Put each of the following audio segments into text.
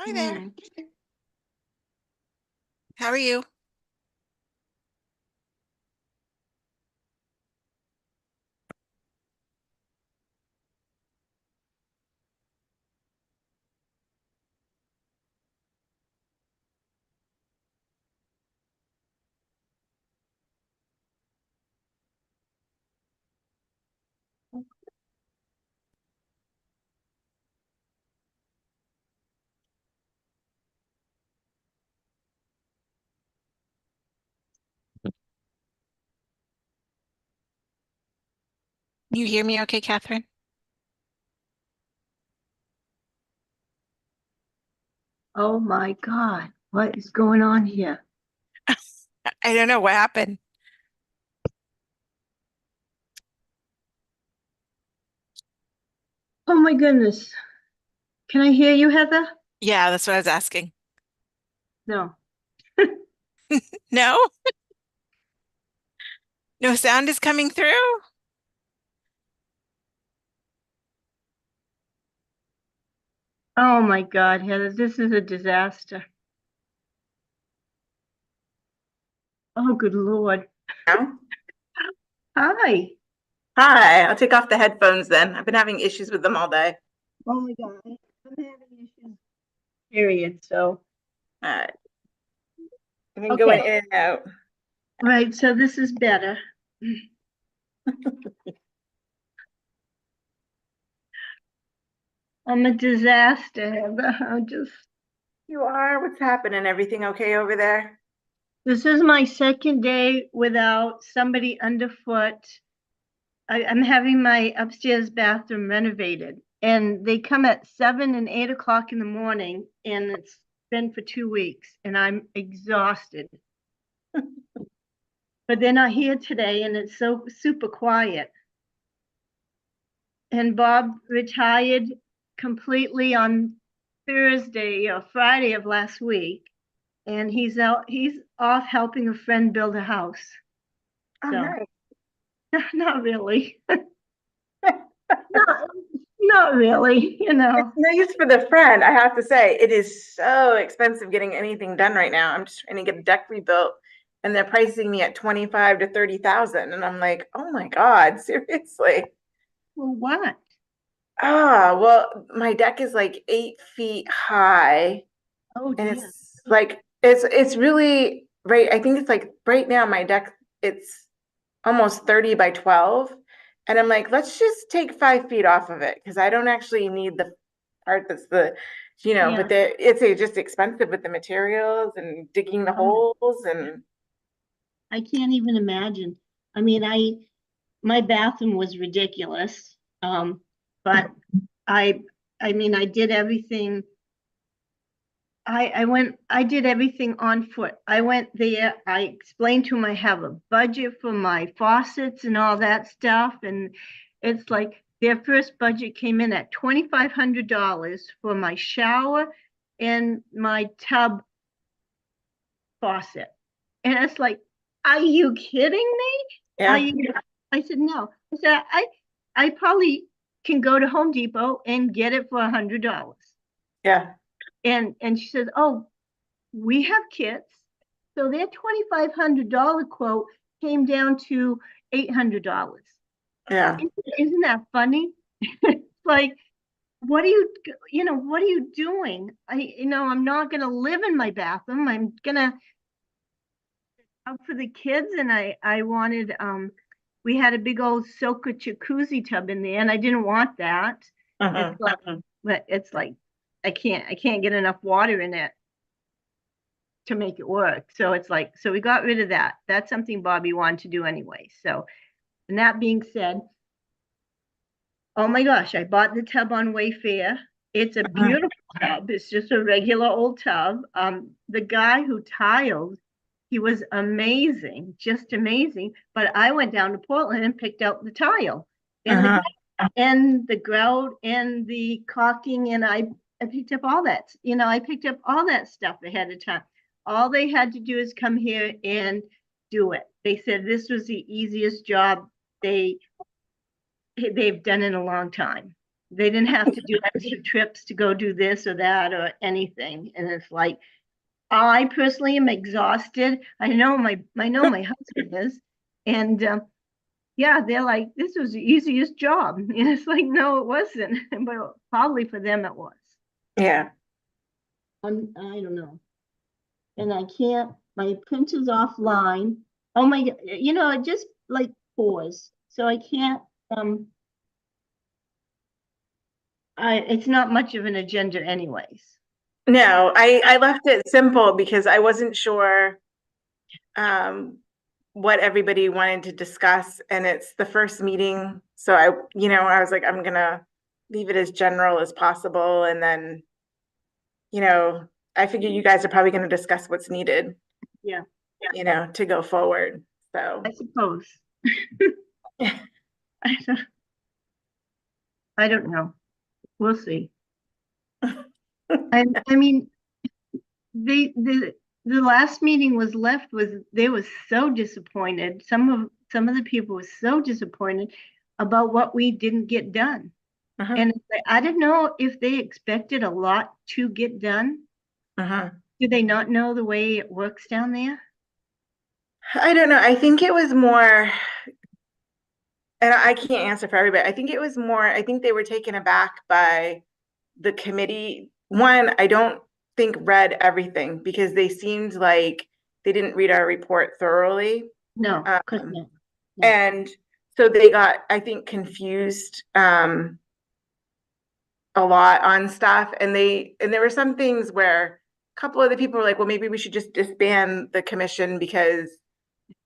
Hi there. Hmm. How are you? You hear me okay, Catherine? Oh my God, what is going on here? I don't know what happened. Oh my goodness. Can I hear you, Heather? Yeah, that's what I was asking. No. No? No sound is coming through? Oh my God, Heather, this is a disaster. Oh, good Lord. Now? Hi. Hi, I'll take off the headphones then. I've been having issues with them all day. Oh my God. I'm having issues, period. So, All right. I've been going okay. in and out. Right. So this is better. I'm a disaster, Heather. You are? What's happening? Everything okay over there? This is my second day without somebody underfoot. I'm having my upstairs bathroom renovated, and they come at 7 and 8 o'clock in the morning, and it's been for 2 weeks, and I'm exhausted. But they're not here today, and it's so super quiet. And Bob retired completely on Thursday or Friday of last week, and he's off helping a friend build a house. Oh, So nice. not really. Not, not really, It's nice for the friend. I have to say, it is so expensive getting anything done right now. I'm just trying to get a deck rebuilt, and they're pricing me at 25 to 30,000. And I'm like, oh my God, seriously? Well, what? Well, my deck is like 8 feet high. Oh And dear. it's like it's really right. I think it's like right now my deck it's almost 30 by 12. And I'm like, let's just take 5 feet off of it because I don't actually need the part that's Yeah. but it's just expensive with the materials and digging the Oh, holes and I can't even imagine. I mean, my bathroom was ridiculous. But I I mean, I did everything. I did everything on foot. I went there, I explained to him I have a budget for my faucets and all that stuff. And it's like their first budget came in at $2,500 for my shower and my tub faucet. And it's like, are you kidding me? Are yeah, you? I said, no. I said, I probably can go to Home Depot and get it for $100. yeah, And she says, oh, we have kits. So their $2,500 quote came down to $800. yeah. Isn't that funny? It's like, what are what are you doing? I'm not going to live in my bathroom. I'm going to out for the kids. And I wanted, we had a big old Soka jacuzzi tub in there, and I didn't want that. It's Uh-huh, like, uh-huh. but it's like, I can't get enough water in it to make it work. So it's like, so we got rid of that. That's something Bobby wanted to do anyway. So, and that being said, oh my gosh, I bought the tub on Wayfair. It's a Uh-huh. beautiful tub. It's just a regular old tub. The guy who tiled, he was amazing, just amazing. But I went down to Portland and picked out the tile and Uh-huh. the grout and the caulking, and I picked up all that. I picked up all that stuff ahead of time. All they had to do is come here and do it. They said this was the easiest job they they've done in a long time. They didn't have to do extra trips to go do this or that or anything. And it's like, I personally am exhausted. I know my husband is. And yeah, they're like, this was the easiest job. And it's like, no, it wasn't. But probably for them it was. Yeah. I don't know. And I can't, my printer's offline. Oh my, it just like paused. So I can't, it's not much of an agenda anyways. No, I left it simple because I wasn't sure what everybody wanted to discuss, and it's the first meeting. So I was like, I'm gonna leave it as general as possible, and then, I figure you guys are probably gonna discuss what's needed, Yeah, to go forward. So I suppose. I don't know. We'll see. I mean, the last meeting was they were so disappointed. Some of the people were so disappointed about what we didn't get done. uh-huh, And I don't know if they expected a lot to get done. uh-huh. Do they not know the way it works down there? I don't know. I think it was more, and I can't answer for everybody. I think it was more, I think they were taken aback by the committee. One, I don't think read everything because they seemed like they didn't read our report thoroughly. No, No. And so they got, I think, confused a lot on stuff. And there were some things where a couple of the people were like, well, maybe we should just disband the commission because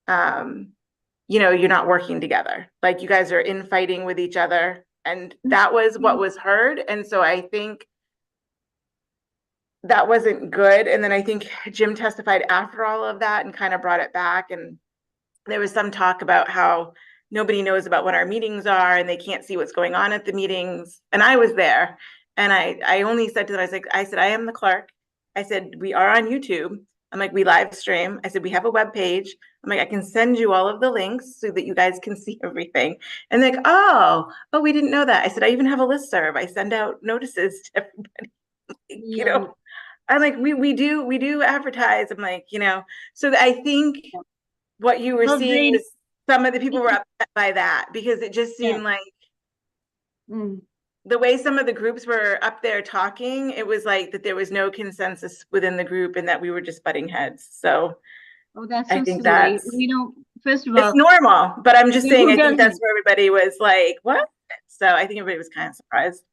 you're not working together. Like you guys are infighting with each other. And that was what was heard. And so I think that wasn't good. And then I think Jim testified after all of that and kind of brought it back. And there was some talk about how nobody knows about what our meetings are and they can't see what's going on at the meetings. And I was there. And I only said to them, I said, I am the clerk. I said, we are on YouTube. I'm like, we live stream. I said, we have a web page. I'm like, I can send you all of the links so that you guys can see everything. And they're like, oh, we didn't know that. I said, I even have a listserv. I send out notices to everybody. I'm like, we do advertise. I'm like, so I think what you were seeing is some of the people were upset by that because it just seemed like the way some of the groups were up there talking, it was like that there was no consensus within the group and that we were just butting heads. So that's I think that's, we don't, first of all, it's normal, but I'm just saying, I think that's doesn't? where everybody was like, what? So I think everybody was kind of surprised.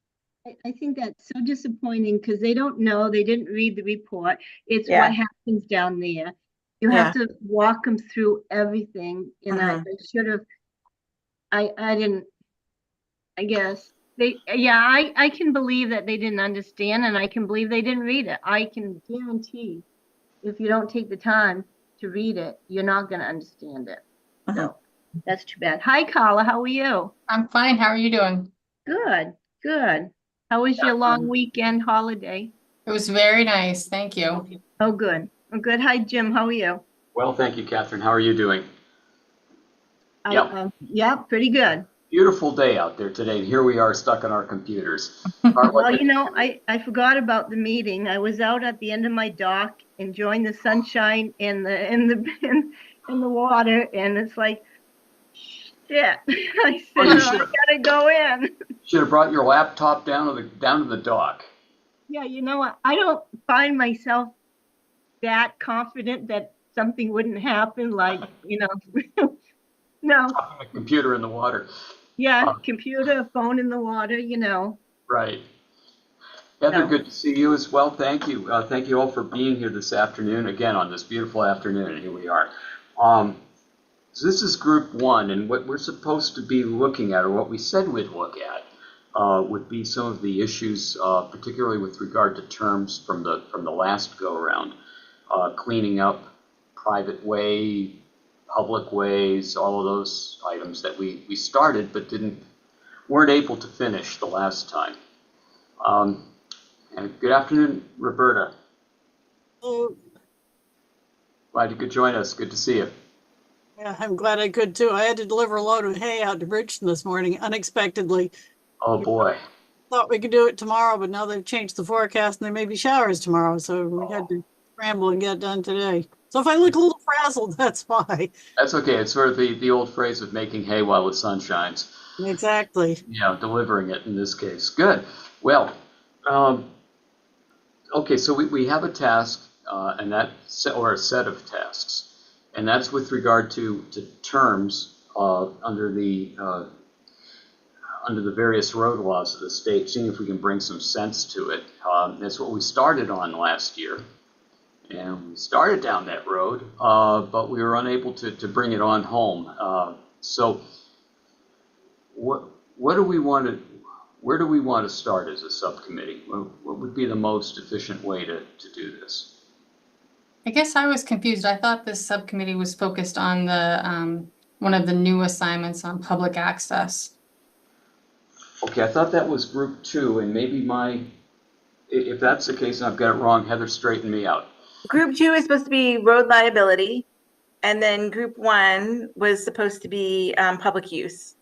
I think that's so disappointing because they don't know, they didn't read the report. It's Yeah. what happens down there. You have to walk them through everything. And I should have, I didn't, I guess. I can believe that they didn't understand and I can believe they didn't read it. I can guarantee if you don't take the time to read it, you're not going to understand it. So that's too bad. Hi, Carla. How are you? I'm fine. How are you doing? Good, good. How was your long weekend holiday? It was very nice. Thank you. Oh, good. Oh, good. Hi, Jim. How are you? Well, thank you, Catherine. How are you doing? Yeah, pretty good. Beautiful day out there today. Here we are stuck on our computers. Well, I forgot about the meeting. I was out at the end of my dock enjoying the sunshine and the water, and it's like, shit. I said, I gotta go in. Should have brought your laptop down to the dock. Yeah, you know what? I don't find myself that confident that something wouldn't happen. Like, no. A computer in the water. Yeah, computer, phone in the water, Right. Heather, good to see you as well. Thank you. Thank you all for being here this afternoon, again, on this beautiful afternoon. Here we are. So this is group one, and what we're supposed to be looking at, or what we said we'd look at, would be some of the issues, particularly with regard to terms from the last go-around. Cleaning up private way, public ways, all of those items that we started but weren't able to finish the last time. And good afternoon, Roberta. Hello. Glad you could join us. Good to see you. Yeah, I'm glad I could too. I had to deliver a load of hay out to Bridgeton this morning unexpectedly. Oh boy. thought we could do it tomorrow, but now they've changed the forecast and there may be showers tomorrow, so we had to scramble and get it done today. So if I look a little frazzled, that's why. That's okay. It's sort of the old phrase of making hay while the sun shines. Exactly. Delivering it in this case. Good. Well, okay, so we have a task, and or a set of tasks, and that's with regard to terms under the various road laws of the state, seeing if we can bring some sense to it. That's what we started on last year. And we started down that road, but we were unable to bring it on home. So what do we want to, where do we want to start as a subcommittee? What would be the most efficient way to do this? I guess I was confused. I thought this subcommittee was focused on the one of the new assignments on public access. Okay, I thought that was group 2, and maybe if that's the case and I've got it wrong, Heather, straighten me out. Group 2 is supposed to be road liability, and then group 1 was supposed to be public use.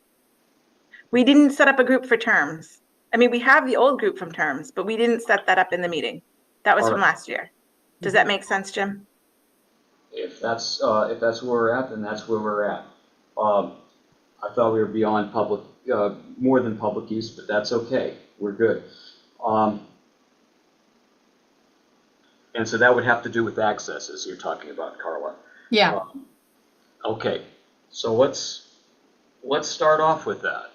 We didn't set up a group for terms. I mean, we have the old group from terms, but we didn't set that up in the meeting. That was All from right. last year. Does that make sense, Jim? If that's where we're at, then that's where we're at. I thought we were beyond more than public use, but that's okay. We're good. And so that would have to do with access, as you're talking about, Carla. Yeah. Okay, so let's start off with that.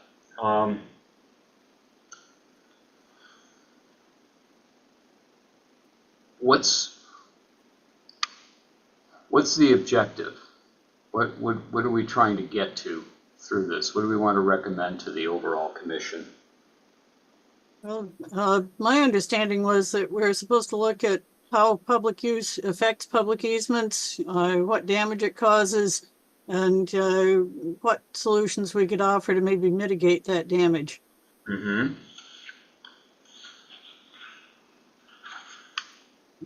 What's the objective? What are we trying to get to through this? What do we want to recommend to the overall commission? Well, my understanding was that we're supposed to look at how public use affects public easements, what damage it causes, and what solutions we could offer to maybe mitigate that damage. Mm-hmm.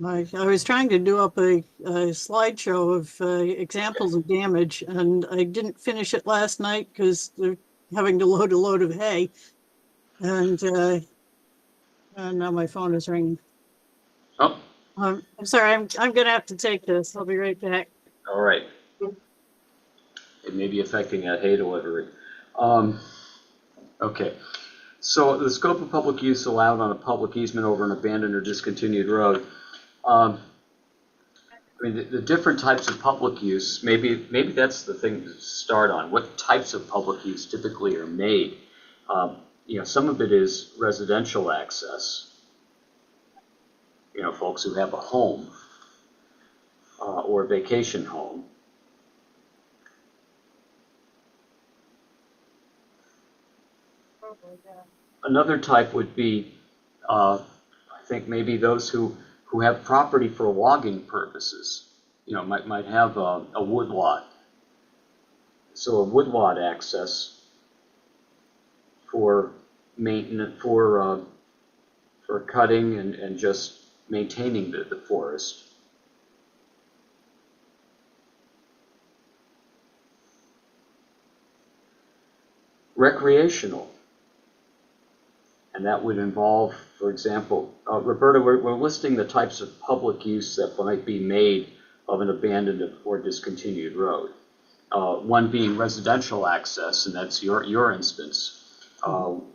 I was trying to do up a slideshow of examples of damage, and I didn't finish it last night because they're having to load a load of hay. And now my phone is ringing. Oh, I'm sorry, I'm gonna have to take this. I'll be right back. all right. It may be affecting that hay delivery. Okay. So the scope of public use allowed on a public easement over an abandoned or discontinued road. I mean, the different types of public use, maybe that's the thing to start on. What types of public use typically are made? Some of it is residential access. Folks who have a home or a vacation home. Another type would be, I think, maybe those who have property for logging purposes. Might have a wood lot. So a wood lot access for maintenance, for cutting and just maintaining the forest. Recreational. And that would involve, for example, Roberta, we're listing the types of public use that might be made of an abandoned or discontinued road. One being residential access, and that's your instance.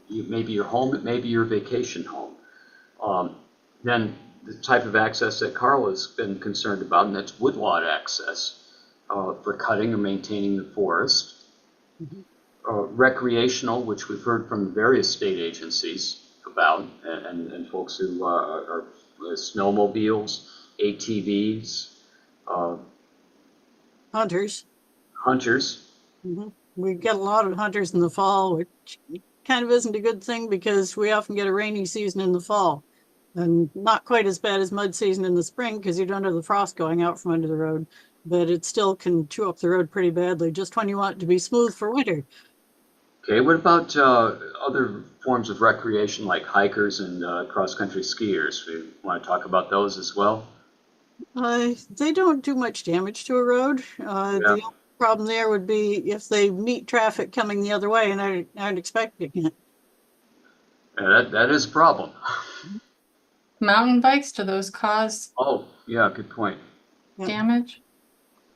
Maybe your home, it may be your vacation home. Then the type of access that Carla's been concerned about, and that's woodlot access for cutting or maintaining the forest. Mm-hmm. Recreational, which we've heard from various state agencies about, and folks who are snowmobiles, ATVs, Hunters. hunters. Mm-hmm. We get a lot of hunters in the fall, which kind of isn't a good thing because we often get a rainy season in the fall. And not quite as bad as mud season in the spring because you don't have the frost going out from under the road. But it still can chew up the road pretty badly just when you want it to be smooth for winter. Okay, what about other forms of recreation like hikers and cross-country skiers? We want to talk about those as well? They don't do much damage to a road. The only problem there would be if they meet traffic coming the other way and aren't expecting it. That is a problem. Mountain bikes, do those cause Oh, yeah, good point. damage?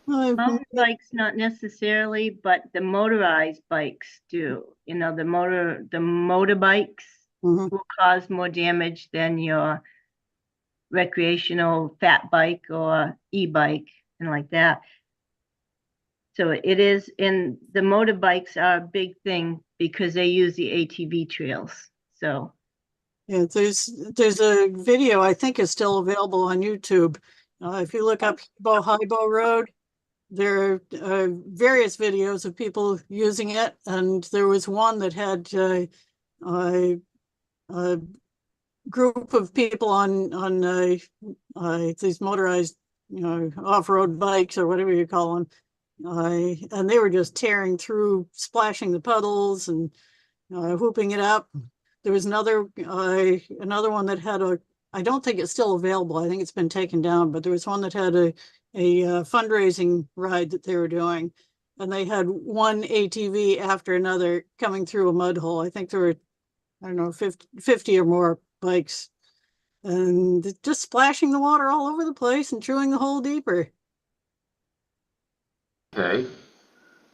Mountain bikes, not necessarily, but the motorized bikes do. You know, the motorbikes Mhm. will cause more damage than your recreational fat bike or e-bike and like that. So it is, and the motorbikes are a big thing because they use the ATV trails. So Yeah, there's a video I think is still available on YouTube. If you look up Hibo Road, there are various videos of people using it, and there was one that had a group of people on these motorized, off-road bikes or whatever you call them, and they were just tearing through, splashing the puddles and whooping it up. There was another one that had I don't think it's still available. I think it's been taken down, but there was one that had a fundraising ride that they were doing, and they had one ATV after another coming through a mud hole. I think there were, I don't know, 50 or more bikes, and just splashing the water all over the place and chewing the hole deeper. Okay.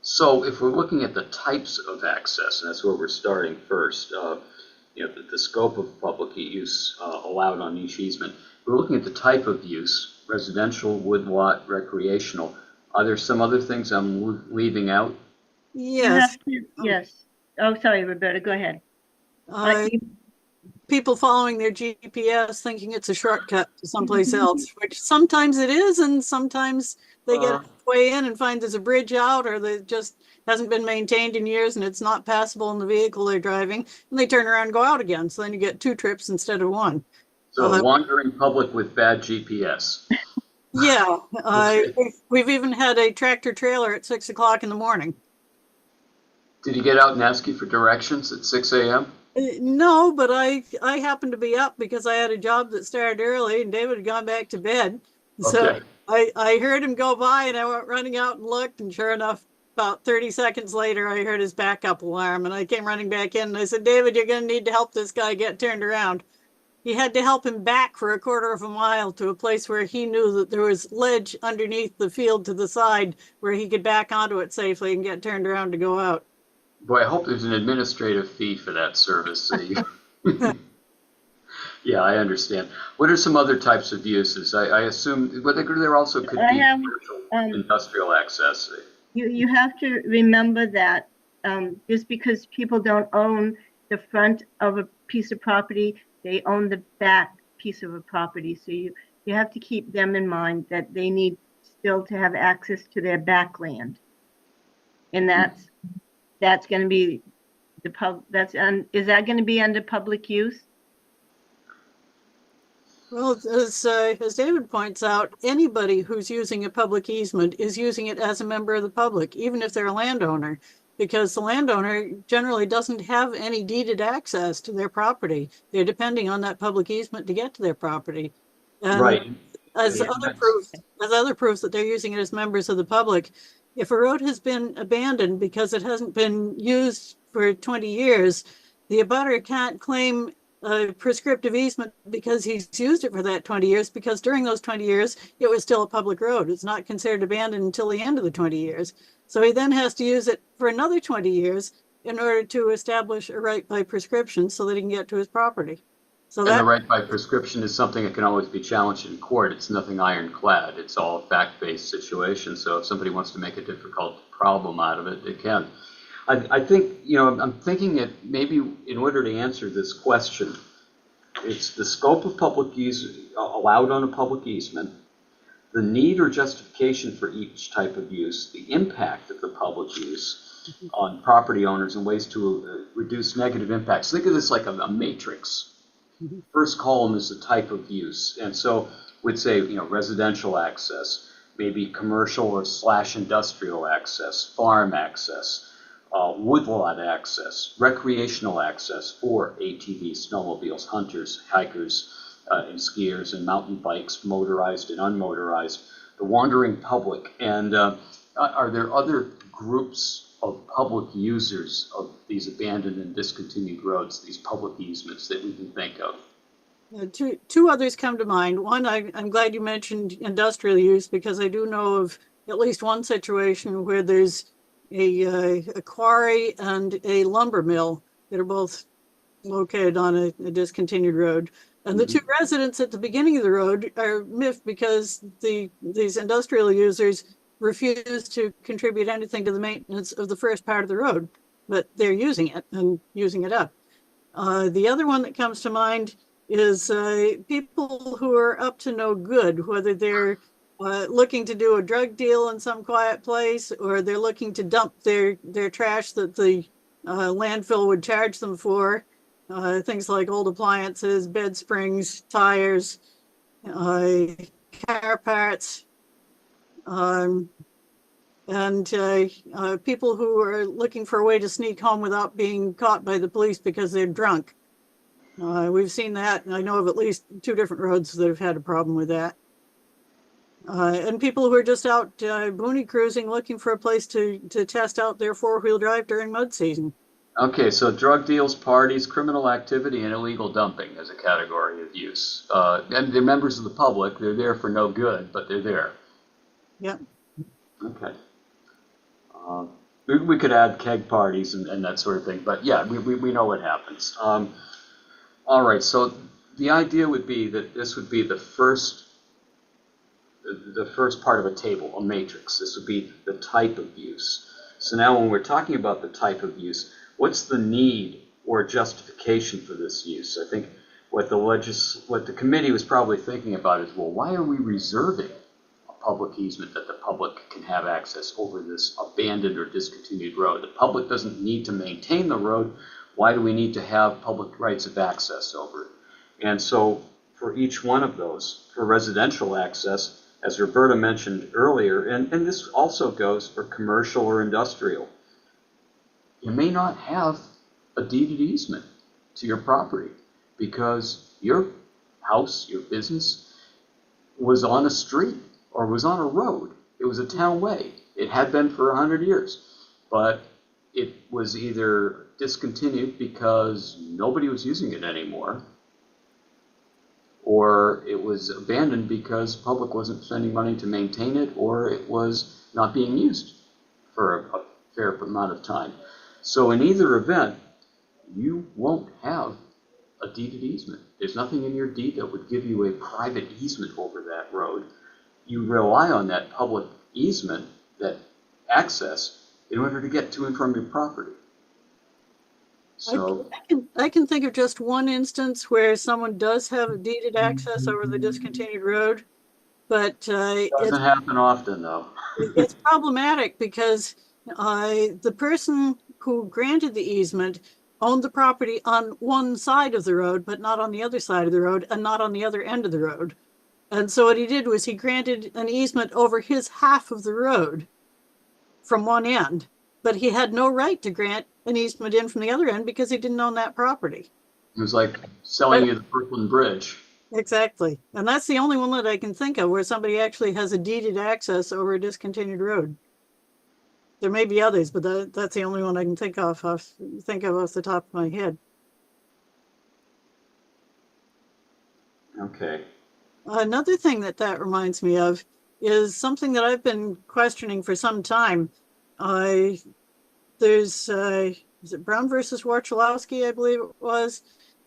So if we're looking at the types of access, and that's where we're starting first, the scope of public use allowed on each easement, we're looking at the type of use, residential, woodlot, recreational. Are there some other things I'm leaving out? you have Yes. to, yes. Oh, sorry, Roberta, go ahead. People following their GPS thinking it's a shortcut to someplace else, which sometimes it is, and sometimes they get halfway in and find there's a bridge out, or that just hasn't been maintained in years and it's not passable in the vehicle they're driving, and they turn around and go out again. So then you get 2 trips instead of 1. So wandering public with bad GPS. Yeah, Okay. we've even had a tractor trailer at 6 o'clock in the morning. Did he get out and ask you for directions at 6 a.m.? No, but I happened to be up because I had a job that started early and David had gone back to bed. So Okay. I heard him go by and I went running out and looked, and sure enough, about 30 seconds later, I heard his backup alarm, and I came running back in and I said, David, you're going to need to help this guy get turned around. He had to help him back for a quarter of a mile to a place where he knew that there was ledge underneath the field to the side where he could back onto it safely and get turned around to go out. Boy, I hope there's an administrative fee for that service. So yeah, I understand. What are some other types of uses? I assume there also could be commercial, industrial access. You have to remember that just because people don't own the front of a piece of property, they own the back piece of a property. So you have to keep them in mind that they need still to have access to their backland. And that's going to be is that going to be under public use? Well, as David points out, anybody who's using a public easement is using it as a member of the public, even if they're a landowner, because the landowner generally doesn't have any deeded access to their property. They're depending on that public easement to get to their property. And Right. As other proof that they're using it as members of the public, if a road has been abandoned because it hasn't been used for 20 years, the abutter can't claim a prescriptive easement because he's used it for that 20 years, because during those 20 years, it was still a public road. It's not considered abandoned until the end of the 20 years. So he then has to use it for another 20 years in order to establish a right by prescription so that he can get to his property. So and the right by prescription is something that can always be challenged in court. It's nothing ironclad. It's all a fact-based situation. So if somebody wants to make a difficult problem out of it, they can. I think, I'm thinking that maybe in order to answer this question, it's the scope of public use allowed on a public easement, the need or justification for each type of use, the impact of the public use on property owners and ways to reduce negative impacts. Think of this like a matrix. First column is the type of use. And so we'd say, residential access, maybe commercial or / industrial access, farm access, woodlot access, recreational access for ATVs, snowmobiles, hunters, hikers, and skiers, and mountain bikes, motorized and unmotorized, the wandering public. And are there other groups of public users of these abandoned and discontinued roads, these public easements that we can think of? Two others come to mind. One, I'm glad you mentioned industrial use, because I do know of at least one situation where there's a quarry and a lumber mill that are both located on a discontinued road. And the two residents at the beginning of the road are miffed because these industrial users refuse to contribute anything to the maintenance of the first part of the road, but they're using it and using it up. The other one that comes to mind is people who are up to no good, whether they're looking to do a drug deal in some quiet place, or they're looking to dump their trash that the landfill would charge them for. Things like old appliances, bed springs, tires, car parts, and people who are looking for a way to sneak home without being caught by the police because they're drunk. We've seen that, and I know of at least 2 different roads that have had a problem with that. And people who are just out boonie cruising looking for a place to test out their 4-wheel drive during mud season. Okay, so drug deals, parties, criminal activity, and illegal dumping as a category of use. And they're members of the public. They're there for no good, but they're there. Yep. Okay. We could add keg parties and that sort of thing, but yeah, we know what happens. All right, so the idea would be that this would be the first part of a table, a matrix. This would be the type of use. So now when we're talking about the type of use, what's the need or justification for this use? I think what the committee was probably thinking about is, well, why are we reserving a public easement that the public can have access over this abandoned or discontinued road? The public doesn't need to maintain the road. Why do we need to have public rights of access over it? And so for each one of those, for residential access, as Roberta mentioned earlier, and this also goes for commercial or industrial, you may not have a deeded easement to your property because your house, your business, was on a street or was on a road. It was a town way. It had been for 100 years, but it was either discontinued because nobody was using it anymore, or it was abandoned because the public wasn't spending money to maintain it, or it was not being used for a fair amount of time. So in either event, you won't have a deeded easement. There's nothing in your deed that would give you a private easement over that road. You rely on that public easement, that access, in order to get to and from your property. So I can think of just one instance where someone does have deeded access over the discontinued road, but it doesn't happen often, though. It's problematic because the person who granted the easement owned the property on one side of the road, but not on the other side of the road and not on the other end of the road. And so what he did was he granted an easement over his half of the road from one end, but he had no right to grant an easement in from the other end because he didn't own that property. It was like selling you the Brooklyn Bridge. Exactly. And that's the only one that I can think of where somebody actually has a deeded access over a discontinued road. There may be others, but that's the only one I can think of off the top of my head. Okay. Another thing that reminds me of is something that I've been questioning for some time. There's, is it Brown versus Warchalowski, I believe it was,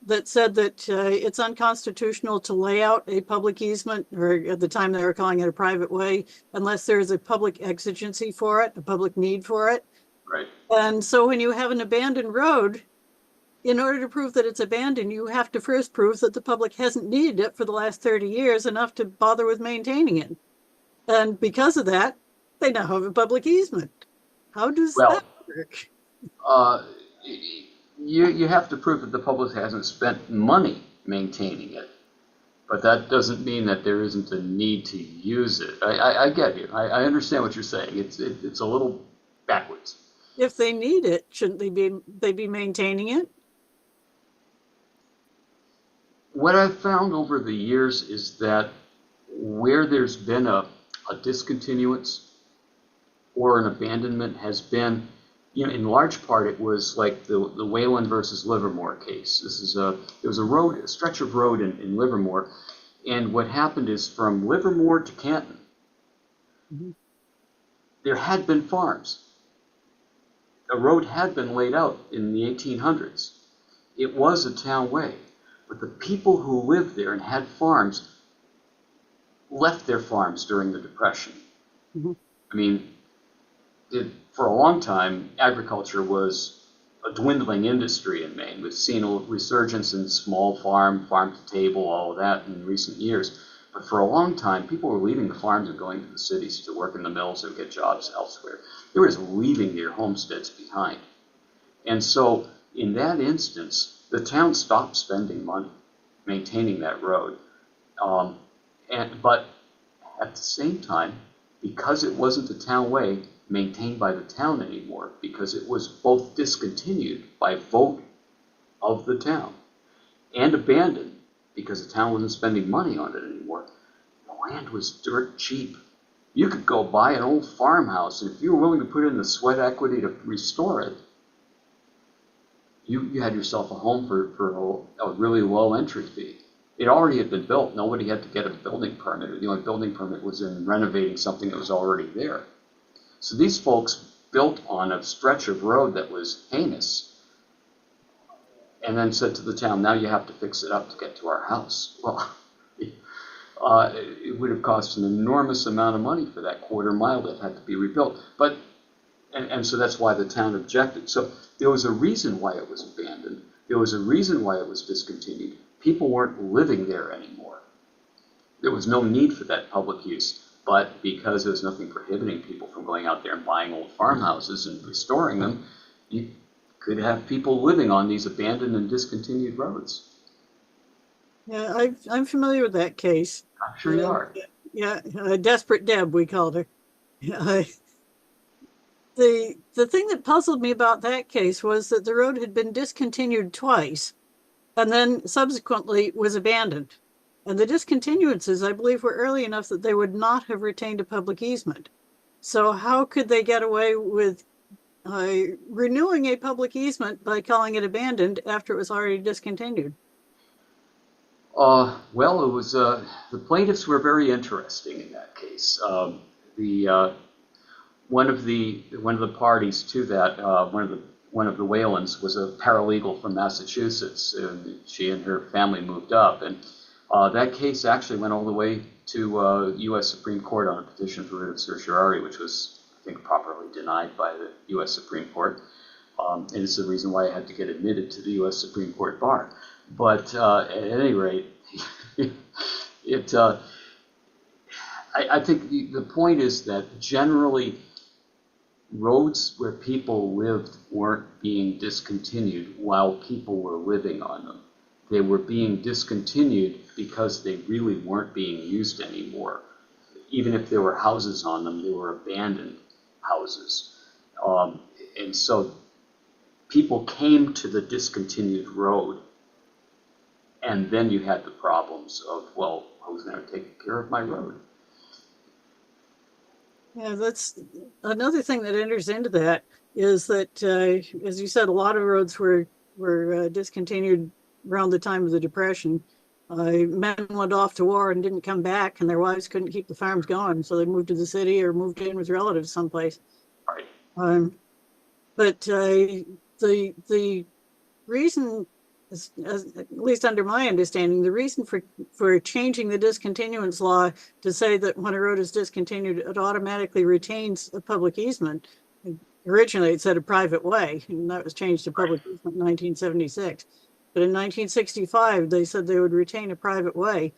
that said that it's unconstitutional to lay out a public easement, or at the time they were calling it a private way, unless there's a public exigency for it, a public need for it. Right. And so when you have an abandoned road, in order to prove that it's abandoned, you have to first prove that the public hasn't needed it for the last 30 years enough to bother with maintaining it. And because of that, they now have a public easement. How does that work? You have to prove that the public hasn't spent money maintaining it, but that doesn't mean that there isn't a need to use it. I get you. I understand what you're saying. It's a little backwards. If they need it, shouldn't they be maintaining it? What I've found over the years is that where there's been a discontinuance or an abandonment has been, in large part, it was like the Wayland versus Livermore case. It was a stretch of road in Livermore, and what happened is from Livermore to Canton, there had been farms. A road had been laid out in the 1800s. It was a town way, but the people who lived there and had farms left their farms during the Depression. I mean, for a long time, agriculture was a dwindling industry in Maine. We've seen a resurgence in small farm to table, all of that in recent years. But for a long time, people were leaving the farms and going to the cities to work in the mills or get jobs elsewhere. They were just leaving their homesteads behind. And so in that instance, the town stopped spending money maintaining that road. But at the same time, because it wasn't a town way maintained by the town anymore, because it was both discontinued by vote of the town and abandoned because the town wasn't spending money on it anymore, the land was dirt cheap. You could go buy an old farmhouse, and if you were willing to put in the sweat equity to restore it, you had yourself a home for a really low entry fee. It already had been built. Nobody had to get a building permit. The only building permit was in renovating something that was already there. So these folks built on a stretch of road that was heinous, and then said to the town, now you have to fix it up to get to our house. Well, it would have cost an enormous amount of money for that quarter mile that had to be rebuilt. And so that's why the town objected. So there was a reason why it was abandoned. There was a reason why it was discontinued. People weren't living there anymore. There was no need for that public use. But because there's nothing prohibiting people from going out there and buying old farmhouses and restoring them, you could have people living on these abandoned and discontinued roads. Yeah, I'm familiar with that case. I'm sure you are. Yeah, Desperate Deb, we called her. The thing that puzzled me about that case was that the road had been discontinued twice and then subsequently was abandoned. And the discontinuances, I believe, were early enough that they would not have retained a public easement. So how could they get away with renewing a public easement by calling it abandoned after it was already discontinued? Well, it was the plaintiffs were very interesting in that case. One of the parties to that, one of the Whalens was a paralegal from Massachusetts, and she and her family moved up, and that case actually went all the way to U.S. Supreme Court on a petition for writ of certiorari, which was, I think, properly denied by the U.S. Supreme Court. And it's the reason why I had to get admitted to the U.S. Supreme Court bar. But at any rate, I think the point is that generally roads where people lived weren't being discontinued while people were living on them. They were being discontinued because they really weren't being used anymore. Even if there were houses on them, they were abandoned houses. And so people came to the discontinued road, and then you had the problems of, well, who's going to take care of my road? Yeah, that's another thing that enters into that is that, as you said, a lot of roads were discontinued around the time of the Depression. Men went off to war and didn't come back, and their wives couldn't keep the farms going, so they moved to the city or moved in with relatives someplace. Right. But the reason, at least under my understanding, the reason for changing the discontinuance law to say that when a road is discontinued, it automatically retains a public easement. Originally, it said a private way, and that was changed to public easement in 1976. But in 1965, they said they would retain a private way.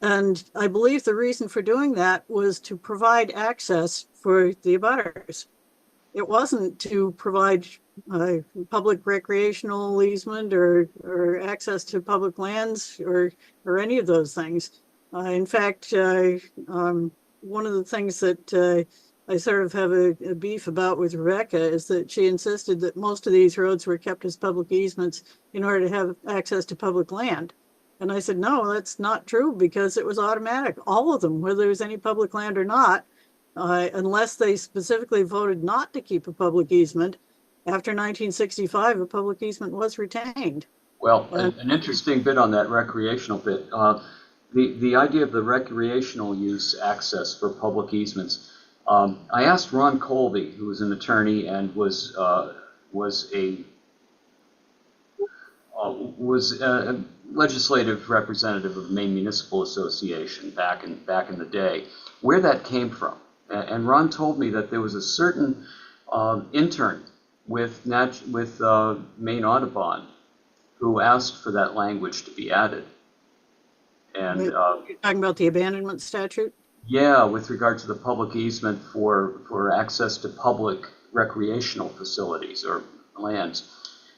And I believe the reason for doing that was to provide access for the abutters. It wasn't to provide public recreational easement or access to public lands or any of those things. In fact, one of the things that I sort of have a beef about with Rebecca is that she insisted that most of these roads were kept as public easements in order to have access to public land. And I said, no, that's not true, because it was automatic. All of them, whether there was any public land or not, unless they specifically voted not to keep a public easement, after 1965, a public easement was retained. Well, And an interesting bit on that recreational bit. The idea of the recreational use access for public easements. I asked Ron Colby, who was an attorney and was a legislative representative of the Maine Municipal Association back in the day, where that came from. And Ron told me that there was a certain intern with Maine Audubon who asked for that language to be added. And you're talking about the abandonment statute? yeah, with regard to the public easement for access to public recreational facilities or lands.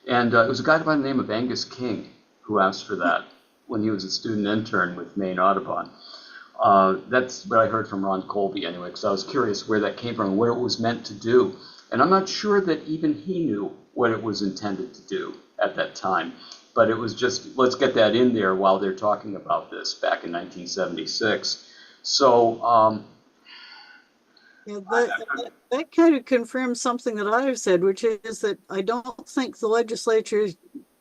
And it was a guy by the name of Angus King who asked for that when he was a student intern with Maine Audubon. That's what I heard from Ron Colby anyway, because I was curious where that came from and what it was meant to do. And I'm not sure that even he knew what it was intended to do at that time. But it was just, let's get that in there while they're talking about this back in 1976. So, Yeah, that kind of confirms something that I've said, which is that I don't think the legislature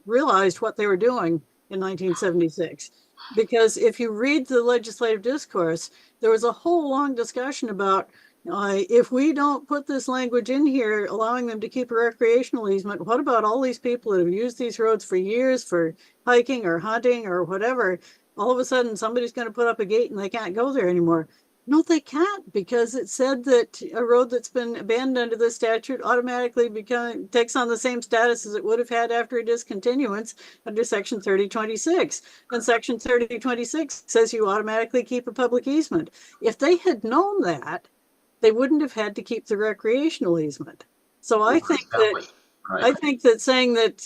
realized what they were doing in 1976. Because if you read the legislative discourse, there was a whole long discussion about if we don't put this language in here, allowing them to keep a recreational easement, what about all these people that have used these roads for years for hiking or hunting or whatever? All of a sudden, somebody's going to put up a gate and they can't go there anymore. No, they can't, because it said that a road that's been abandoned under this statute automatically takes on the same status as it would have had after a discontinuance under Section 3026. And Section 3026 says you automatically keep a public easement. If they had known that, they wouldn't have had to keep the recreational easement. So I think that right. I think that saying that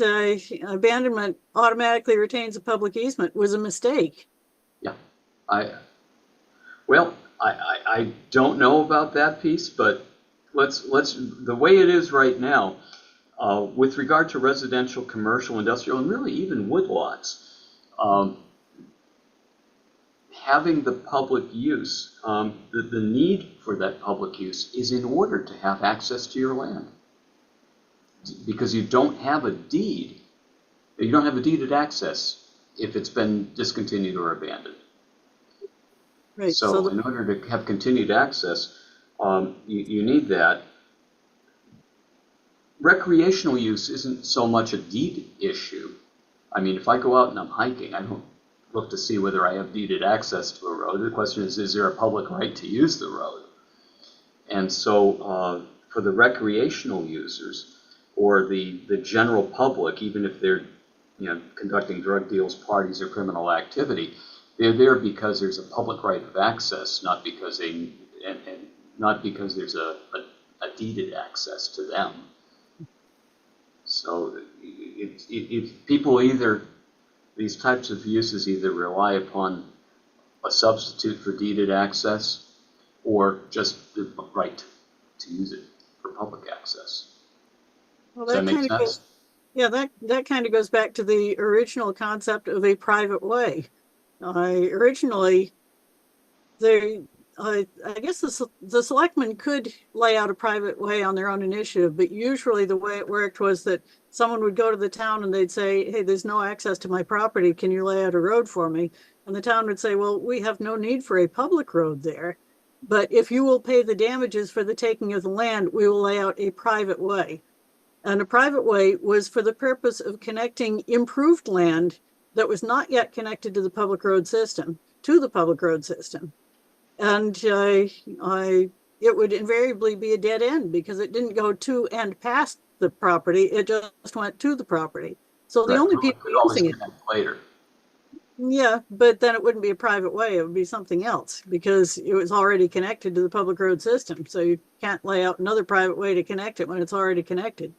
abandonment automatically retains a public easement was a mistake. Yeah, I don't know about that piece, but let's the way it is right now, with regard to residential, commercial, industrial, and really even woodlots, having the public use, the need for that public use is in order to have access to your land. Because you don't have a deed. You don't have a deeded access if it's been discontinued or abandoned. Right. So in order to have continued access, you need that. Recreational use isn't so much a deed issue. I mean, if I go out and I'm hiking, I don't look to see whether I have deeded access to a road. The question is there a public right to use the road? And so for the recreational users or the general public, even if they're conducting drug deals, parties, or criminal activity, they're there because there's a public right of access, not because there's a deeded access to them. So if people these types of uses either rely upon a substitute for deeded access or just the right to use it for public access. Well, Does that make sense? That kind of goes back to the original concept of a private way. Originally, I guess the selectmen could lay out a private way on their own initiative, but usually the way it worked was that someone would go to the town and they'd say, hey, there's no access to my property. Can you lay out a road for me? And the town would say, well, we have no need for a public road there. But if you will pay the damages for the taking of the land, we will lay out a private way. And a private way was for the purpose of connecting improved land that was not yet connected to the public road system, And it would invariably be a dead end because it didn't go to and past the property. It just went to the property. So the only people using it later. Yeah, but then it wouldn't be a private way. It would be something else because it was already connected to the public road system. So you can't lay out another private way to connect it when it's already connected.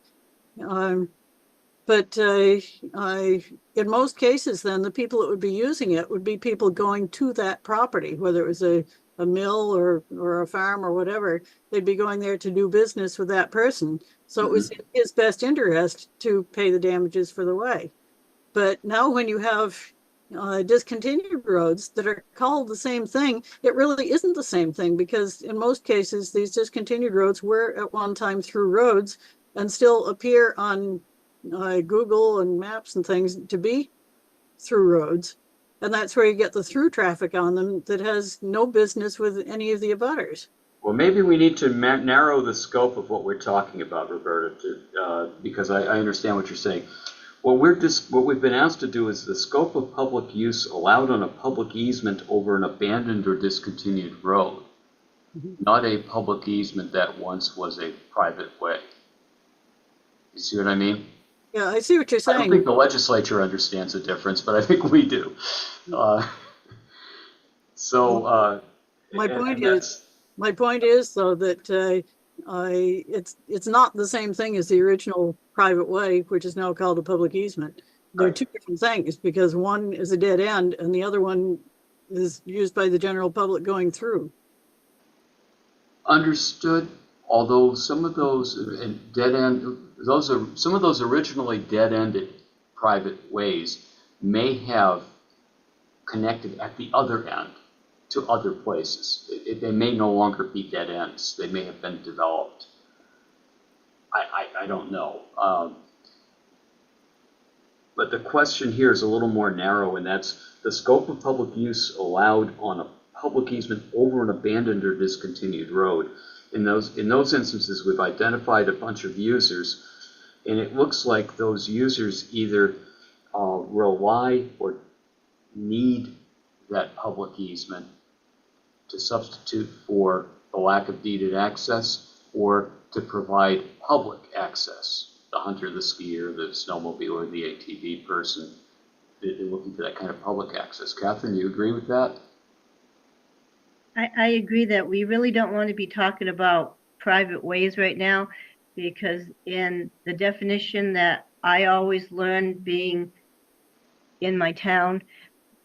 But in most cases, then the people that would be using it would be people going to that property, whether it was a mill or a farm or whatever. They'd be going there to do business with that person. So it was in his best interest to pay the damages for the way. But now when you have discontinued roads that are called the same thing, it really isn't the same thing because in most cases, these discontinued roads were at one time through roads and still appear on Google and maps and things to be through roads. And that's where you get the through traffic on them that has no business with any of the abutters. Well, maybe we need to narrow the scope of what we're talking about, Roberta, because I understand what you're saying. What we've been asked to do is the scope of public use allowed on a public easement over an abandoned or discontinued road, not a public easement that once was a private way. You see what I mean? Yeah, I see what you're I don't saying. think the legislature understands the difference, but I think we do. My point is though that it's not the same thing as the original private way, which is now called a public easement. They're two different things because one is a dead end and the other one is used by the general public going through. Understood. Although some of those some of those originally dead-ended private ways may have connected at the other end to other places. They may no longer be dead ends. They may have been developed. I don't know. But the question here is a little more narrow, and that's the scope of public use allowed on a public easement over an abandoned or discontinued road. In those instances, we've identified a bunch of users, and it looks like those users either rely or need that public easement to substitute for the lack of deeded access or to provide public access. The hunter, the skier, the snowmobiler, the ATV person, they're looking for that kind of public access. Catherine, do you agree with that? I agree that we really don't want to be talking about private ways right now, because in the definition that I always learned being in my town,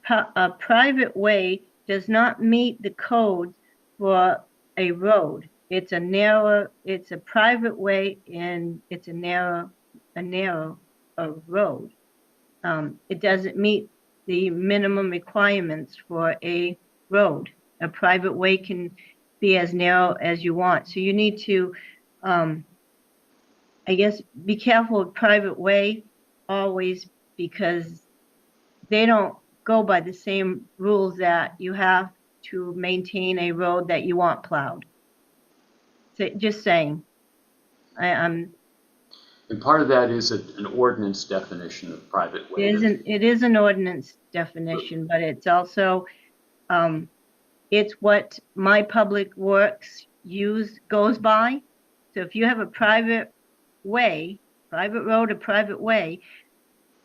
a private way does not meet the code for a road. It's a private way, and it's a narrow road. It doesn't meet the minimum requirements for a road. A private way can be as narrow as you want. So you need to, I guess, be careful with private way always, because they don't go by the same rules that you have to maintain a road that you want plowed. So just saying. And part of that is an ordinance definition of private way. It is an ordinance definition, but it's also, it's what my public works goes by. So if you have a private way, private road or private way,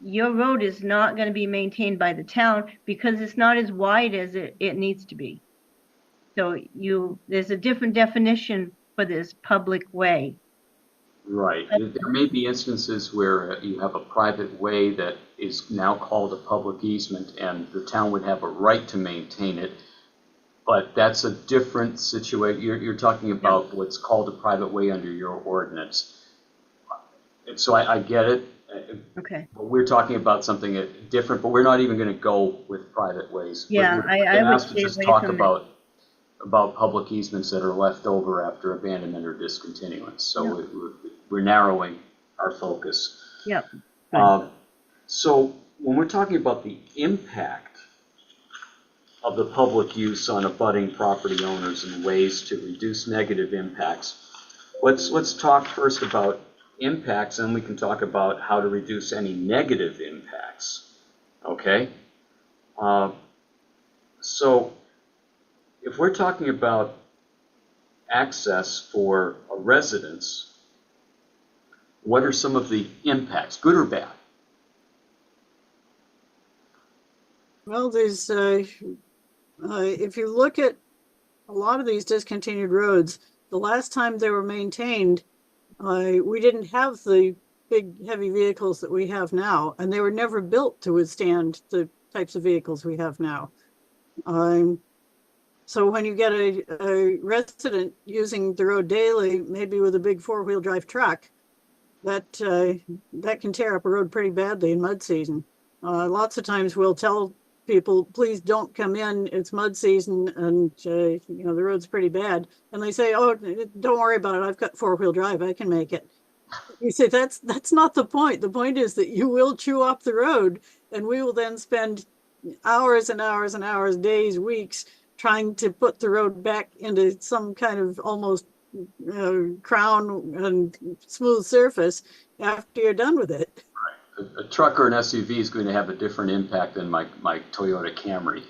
your road is not going to be maintained by the town because it's not as wide as it needs to be. So there's a different definition for this public way. Right. There may be instances where you have a private way that is now called a public easement and the town would have a right to maintain it, but that's a different situation. You're talking about what's called a private way under your ordinance. And so I get it. Okay. But we're talking about something different, but we're not even going to go with private ways. Yeah, I would asked to just talk about public easements that are left over after abandonment or discontinuance. So we're narrowing our focus. Yep. So when we're talking about the impact of the public use on abutting property owners and ways to reduce negative impacts, let's talk first about impacts, and we can talk about how to reduce any negative impacts. Okay? So if we're talking about access for a residence, what are some of the impacts, good or bad? Well, there's, if you look at a lot of these discontinued roads, the last time they were maintained, we didn't have the big heavy vehicles that we have now, and they were never built to withstand the types of vehicles we have now. So when you get a resident using the road daily, maybe with a big four-wheel drive truck, that can tear up a road pretty badly in mud season. Lots of times we'll tell people, please don't come in, it's mud season and the road's pretty bad. And they say, oh, don't worry about it, I've got four-wheel drive, I can make it. You say that's not the point. The point is that you will chew up the road, and we will then spend hours and hours and hours, days, weeks, trying to put the road back into some kind of almost crown and smooth surface after you're done with it. A truck or an SUV is going to have a different impact than my Toyota Camry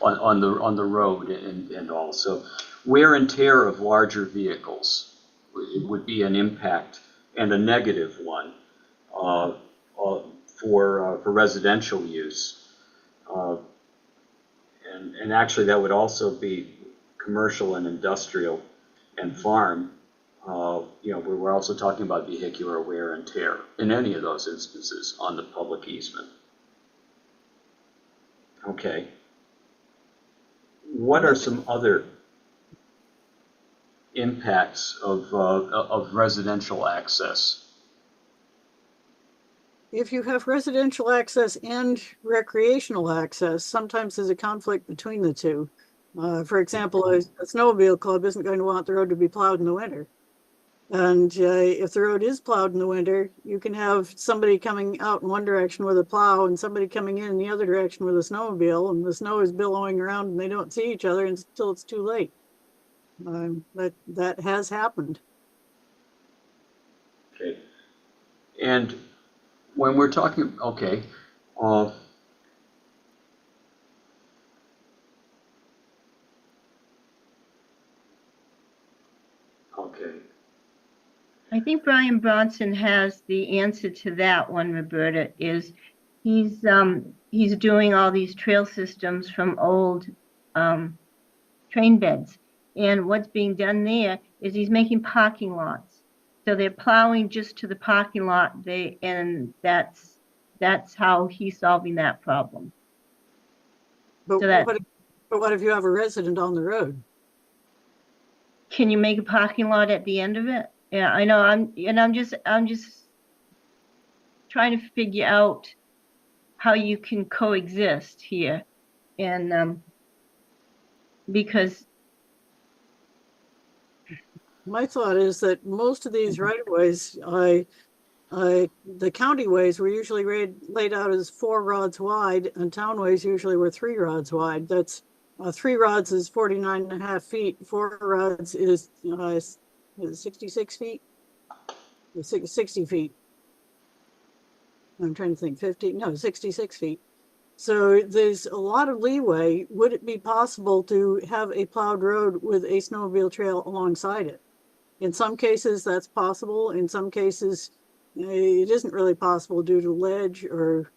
on the road and all. So wear and tear of larger vehicles would be an impact and a negative one for residential use. And actually that would also be commercial and industrial and farm. We're also talking about vehicular wear and tear in any of those instances on the public easement. Okay. What are some other impacts of residential access? If you have residential access and recreational access, sometimes there's a conflict between the two. For example, a snowmobile club isn't going to want the road to be plowed in the winter. And if the road is plowed in the winter, you can have somebody coming out in one direction with a plow and somebody coming in the other direction with a snowmobile, and the snow is billowing around and they don't see each other until it's too late. That has happened. Okay. And when we're talking, okay, okay. I think Brian Bronson has the answer to that one, Roberta, is he's doing all these trail systems from old train beds. And what's being done there is he's making parking lots. So they're plowing just to the parking lot, and that's how he's solving that problem. But, So what if you have a resident on the road? Can you make a parking lot at the end of it? Yeah, I know. I'm just trying to figure out how you can coexist here, and because my thought is that most of these right-of-ways, the county ways were usually laid out as 4 rods wide, and townways usually were 3 rods wide. That's 3 rods is 49.5 feet. 4 rods is 66 feet. 60 feet. I'm trying to think. 50? No, 66 feet. So there's a lot of leeway. Would it be possible to have a plowed road with a snowmobile trail alongside it? In some cases, that's possible. In some cases, it isn't really possible due to ledge or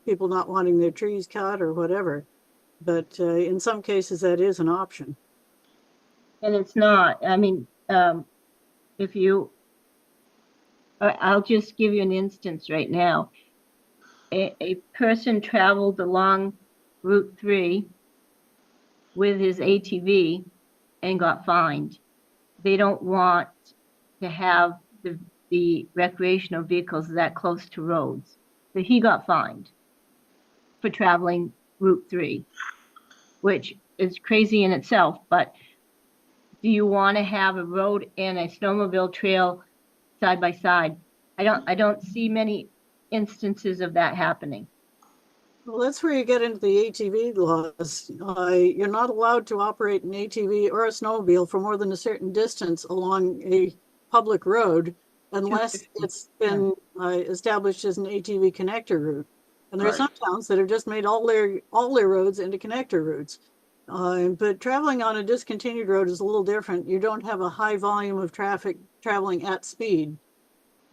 people not wanting their trees cut or whatever. But in some cases, that is an option. And it's not. I mean, if you, I'll just give you an instance right now. A person traveled along Route 3 with his ATV and got fined. They don't want to have the recreational vehicles that close to roads. So he got fined for traveling Route 3, which is crazy in itself. But do you want to have a road and a snowmobile trail side by side? I don't see many instances of that happening. Well, that's where you get into the ATV laws. You're not allowed to operate an ATV or a snowmobile for more than a certain distance along a public road unless it's been established as an ATV connector route. And there are some towns that have just made all their roads into connector routes. But traveling on a discontinued road is a little different. You don't have a high volume of traffic traveling at speed.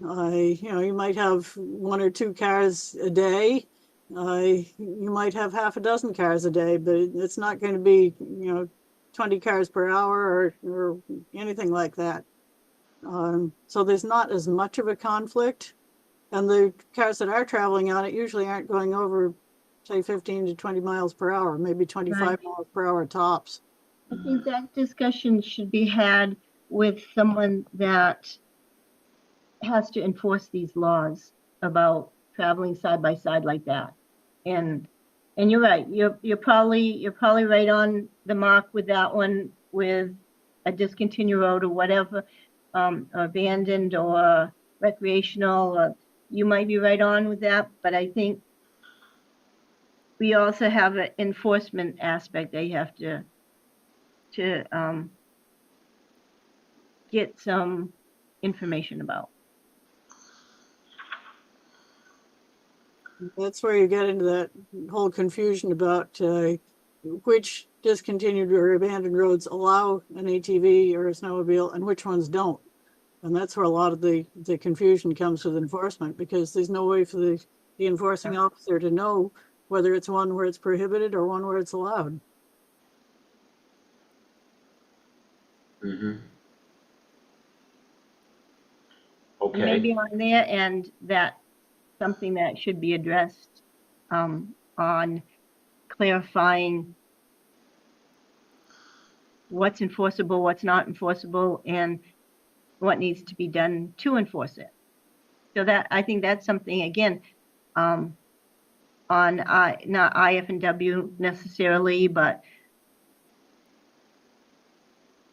You might have 1 or 2 cars a day. You might have half a dozen cars a day, but it's not going to be, 20 cars per hour or anything like that. So there's not as much of a conflict. And the cars that are traveling on it usually aren't going over, say, 15 to 20 miles per hour, maybe 25 miles per hour tops. I think that discussion should be had with someone that has to enforce these laws about traveling side by side like that. And you're right. You're probably right on the mark with that one, with a discontinued road or whatever. abandoned or recreational, you might be right on with that, but I think we also have an enforcement aspect they have to get some information about. That's where you get into that whole confusion about which discontinued or abandoned roads allow an ATV or a snowmobile and which ones don't. And that's where a lot of the confusion comes with enforcement, because there's no way for the enforcing officer to know whether it's one where it's prohibited or one where it's allowed. Mm-hmm. And Okay. maybe on there, and that something that should be addressed on clarifying what's enforceable, what's not enforceable, and what needs to be done to enforce it. So that, I think that's something, again, on not IF&W necessarily, but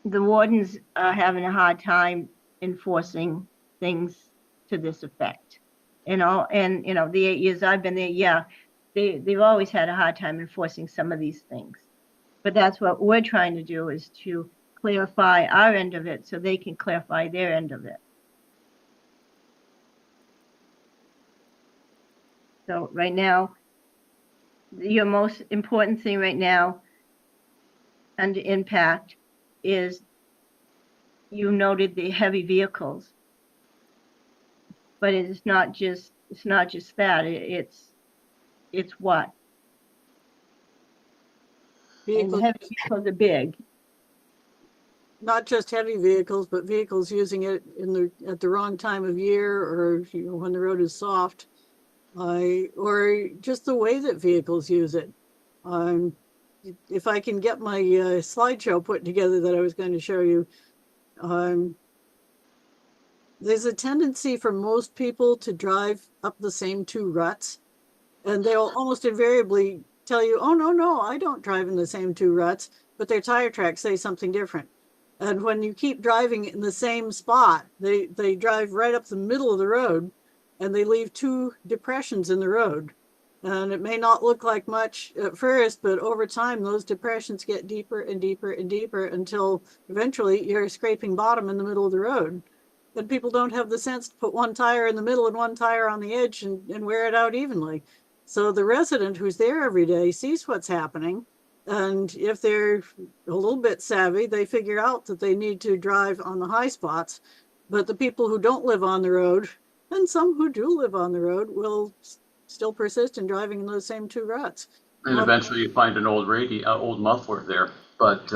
the wardens are having a hard time enforcing things to this effect. And the 8 years I've been there, yeah, they've always had a hard time enforcing some of these things. But that's what we're trying to do, is to clarify our end of it so they can clarify their end of it. So right now, your most important thing right now under impact is, you noted the heavy vehicles, but it's not just that. It's what? And the Vehicles, heavy vehicles are big. not just heavy vehicles, but vehicles using it at the wrong time of year, or when the road is soft, or just the way that vehicles use it. If I can get my slideshow put together that I was going to show you, there's a tendency for most people to drive up the same two ruts, and they'll almost invariably tell you, oh, no, I don't drive in the same two ruts, but their tire tracks say something different. And when you keep driving in the same spot, they drive right up the middle of the road, and they leave two depressions in the road. And it may not look like much at first, but over time, those depressions get deeper and deeper and deeper until eventually you're scraping bottom in the middle of the road. And people don't have the sense to put one tire in the middle and one tire on the edge and wear it out evenly. So the resident who's there every day sees what's happening. And if they're a little bit savvy, they figure out that they need to drive on the high spots. But the people who don't live on the road, and some who do live on the road, will still persist in driving in those same two ruts. And eventually you find an old old muffler there. But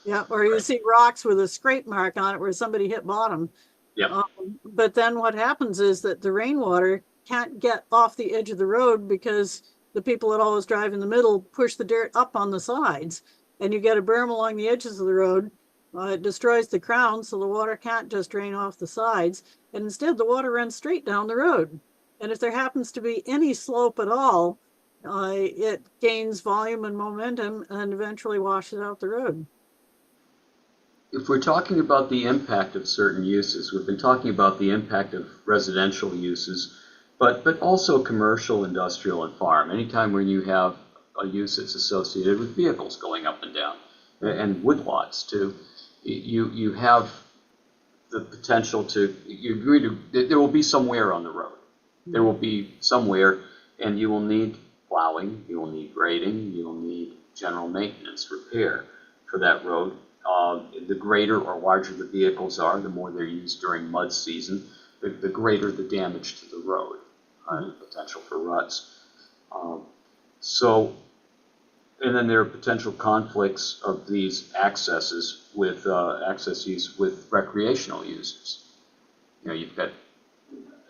yeah, or you see rocks with a scrape mark on it where somebody hit bottom. yeah. But then what happens is that the rainwater can't get off the edge of the road, because the people that always drive in the middle push the dirt up on the sides, and you get a berm along the edges of the road. It destroys the crown, so the water can't just drain off the sides, and instead the water runs straight down the road. And if there happens to be any slope at all, it gains volume and momentum and eventually washes out the road. If we're talking about the impact of certain uses, we've been talking about the impact of residential uses, but also commercial, industrial, and farm. Anytime when you have a use that's associated with vehicles going up and down, and woodlots too, you have the potential there will be some wear on the road. There will be somewhere, and you will need plowing, you will need grading, you will need general maintenance, repair for that road. The greater or larger the vehicles are, the more they're used during mud season, the greater the damage to the road, the potential for ruts. And then there are potential conflicts of these accesses with access use with recreational uses. You've got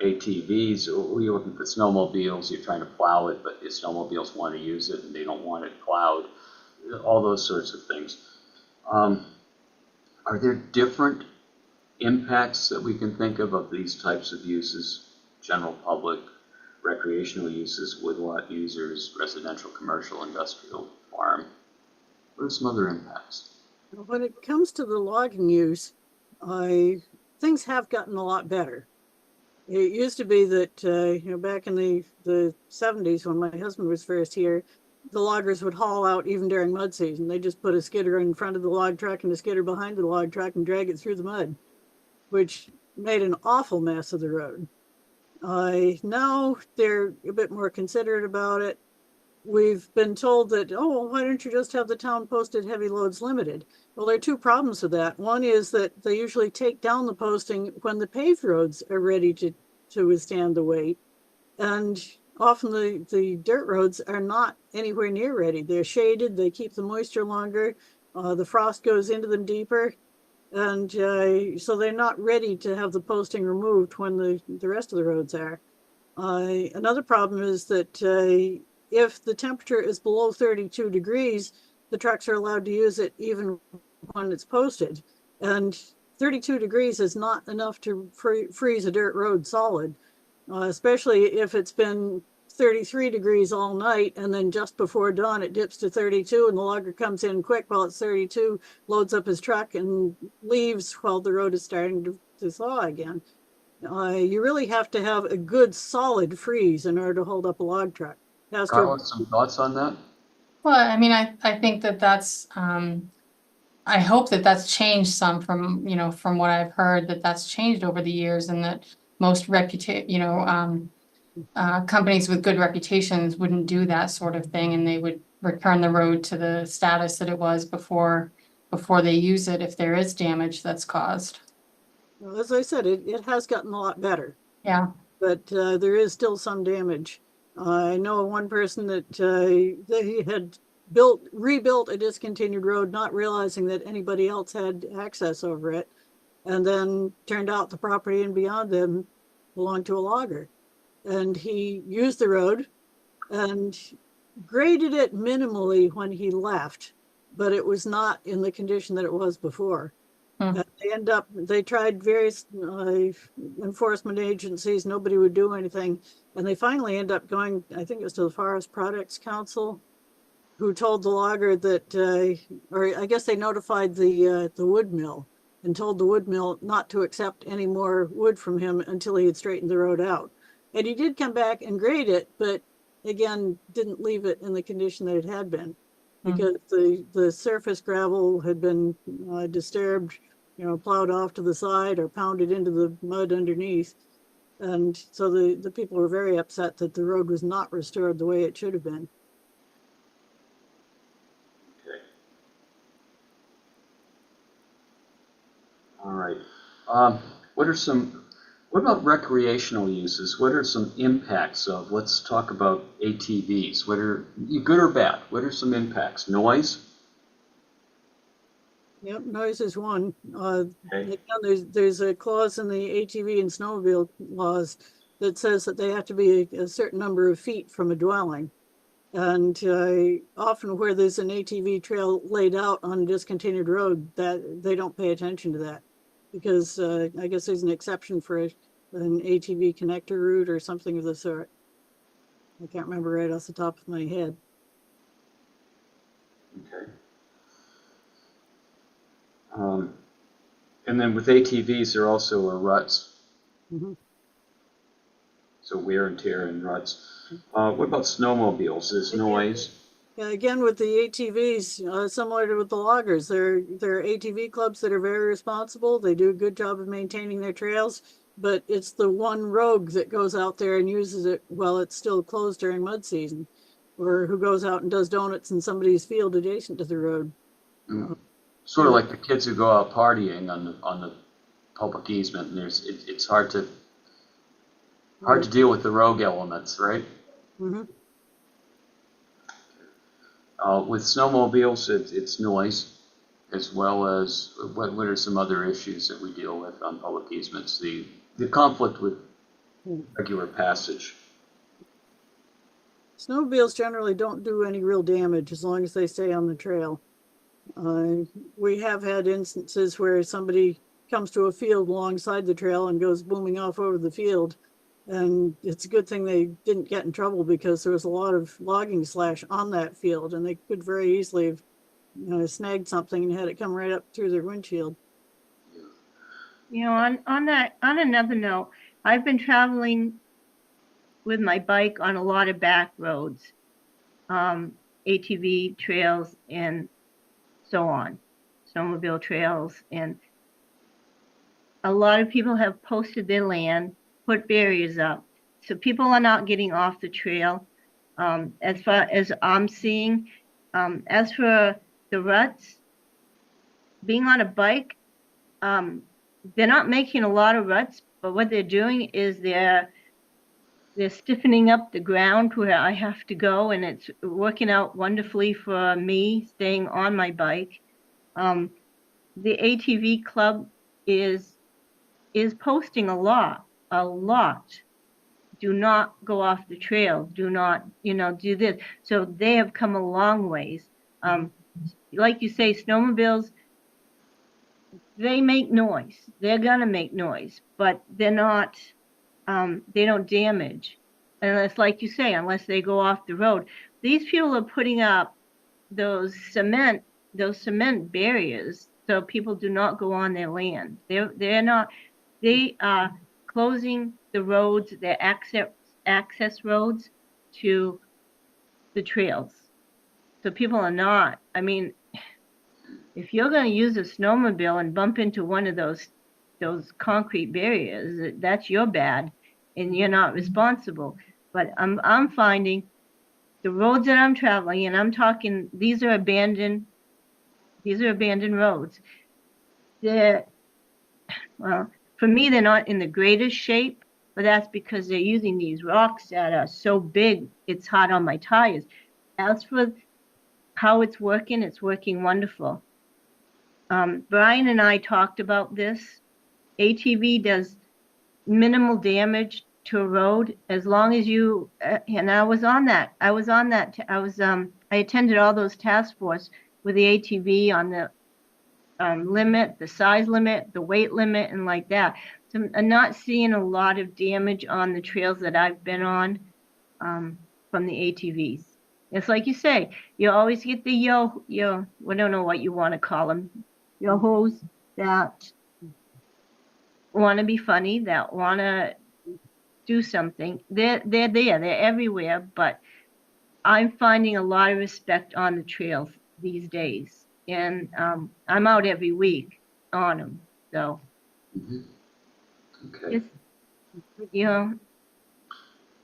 ATVs, or you're looking for snowmobiles, you're trying to plow it, but the snowmobiles want to use it and they don't want it plowed, all those sorts of things. Are there different impacts that we can think of these types of uses? General public, recreational uses, woodlot users, residential, commercial, industrial, farm. What are some other impacts? When it comes to the logging use, things have gotten a lot better. It used to be that, back in the 70s when my husband was first here, the loggers would haul out even during mud season. They just put a skidder in front of the log truck and a skidder behind the log truck and drag it through the mud, which made an awful mess of the road. Now they're a bit more considerate about it. We've been told that, oh, well, why don't you just have the town posted heavy loads limited? Well, there are two problems with that. One is that they usually take down the posting when the paved roads are ready to withstand the weight. And often the dirt roads are not anywhere near ready. They're shaded, they keep the moisture longer, the frost goes into them deeper. And so they're not ready to have the posting removed when the rest of the roads are. Another problem is that if the temperature is below 32 degrees, the trucks are allowed to use it even when it's posted. And 32 degrees is not enough to freeze a dirt road solid, especially if it's been 33 degrees all night and then just before dawn it dips to 32 and the logger comes in quick while it's 32, loads up his truck and leaves while the road is starting to thaw again. You really have to have a good solid freeze in order to hold up a log truck. Carlos, some thoughts on that? Well, I mean, I think that that's, I hope that that's changed some from, from what I've heard, that that's changed over the years, and that most companies with good reputations wouldn't do that sort of thing, and they would return the road to the status that it was before they use it if there is damage that's caused. Well, as I said, it has gotten a lot better. Yeah. But there is still some damage. I know one person that he had rebuilt a discontinued road, not realizing that anybody else had access over it. And then turned out the property and beyond them belonged to a logger. And he used the road and graded it minimally when he left, but it was not in the condition that it was before. They tried various enforcement agencies, nobody would do anything. And they finally end up going, I think it was to the Forest Products Council, who told the logger that, or I guess they notified the wood mill and told the wood mill not to accept any more wood from him until he had straightened the road out. And he did come back and grade it, but again, didn't leave it in the condition that it had been, because the surface gravel had been disturbed, plowed off to the side or pounded into the mud underneath. And so the people were very upset that the road was not restored the way it should have been. Okay. All right. What about recreational uses? What are some impacts of, let's talk about ATVs. What are, good or bad? What are some impacts? Noise? Yep, noise is one. Okay. Again, there's a clause in the ATV and snowmobile laws that says that they have to be a certain number of feet from a dwelling. And often where there's an ATV trail laid out on a discontinued road, that they don't pay attention to that, because I guess there's an exception for an ATV connector route or something of the sort. I can't remember right off the top of my head. Okay. And then with ATVs, there also are ruts. Mm-hmm. So wear and tear and ruts. What about snowmobiles? There's noise. Yeah, again, with the ATVs, similar to with the loggers, there are ATV clubs that are very responsible. They do a good job of maintaining their trails, but it's the one rogue that goes out there and uses it while it's still closed during mud season, or who goes out and does donuts in somebody's field adjacent to the road. Sort of like the kids who go out partying on the public easement, and it's hard to deal with the rogue elements, right? Mm-hmm. With snowmobiles, it's noise, as well as what are some other issues that we deal with on public easements? The conflict with regular passage. Snowmobiles generally don't do any real damage as long as they stay on the trail. We have had instances where somebody comes to a field alongside the trail and goes booming off over the field. And it's a good thing they didn't get in trouble, because there was a lot of logging slash on that field, and they could very easily have snagged something and had it come right up through their windshield. You know, on another note, I've been traveling with my bike on a lot of back roads, ATV trails and so on, snowmobile trails, and a lot of people have posted their land, put barriers up, so people are not getting off the trail. As far as I'm seeing, as for the ruts, being on a bike, they're not making a lot of ruts, but what they're doing is they're stiffening up the ground where I have to go, and it's working out wonderfully for me staying on my bike. The ATV club is posting a lot. Do not go off the trail. Do not, do this. So they have come a long ways. Like you say, snowmobiles, they make noise. They're gonna make noise, but they're not, they don't damage. Unless, like you say, unless they go off the road. These people are putting up those cement barriers so people do not go on their land. They are closing the roads, their access roads to the trails. So people are not, I mean, if you're going to use a snowmobile and bump into one of those concrete barriers, that's your bad and you're not responsible. But I'm finding the roads that I'm traveling, and I'm talking, these are abandoned roads. Well, for me, they're not in the greatest shape, but that's because they're using these rocks that are so big, it's hard on my tires. As for how it's working wonderful. Brian and I talked about this. ATV does minimal damage to a road as long as you, and I attended all those task force with the ATV on the limit, the size limit, the weight limit, and like that. So I'm not seeing a lot of damage on the trails that I've been on from the ATVs. It's like you say, you always get the I don't know what you want to call them, yo-hos that want to be funny, that want to do something. They're there, they're everywhere, but I'm finding a lot of respect on the trails these days. And I'm out every week on them. So, Okay. it's,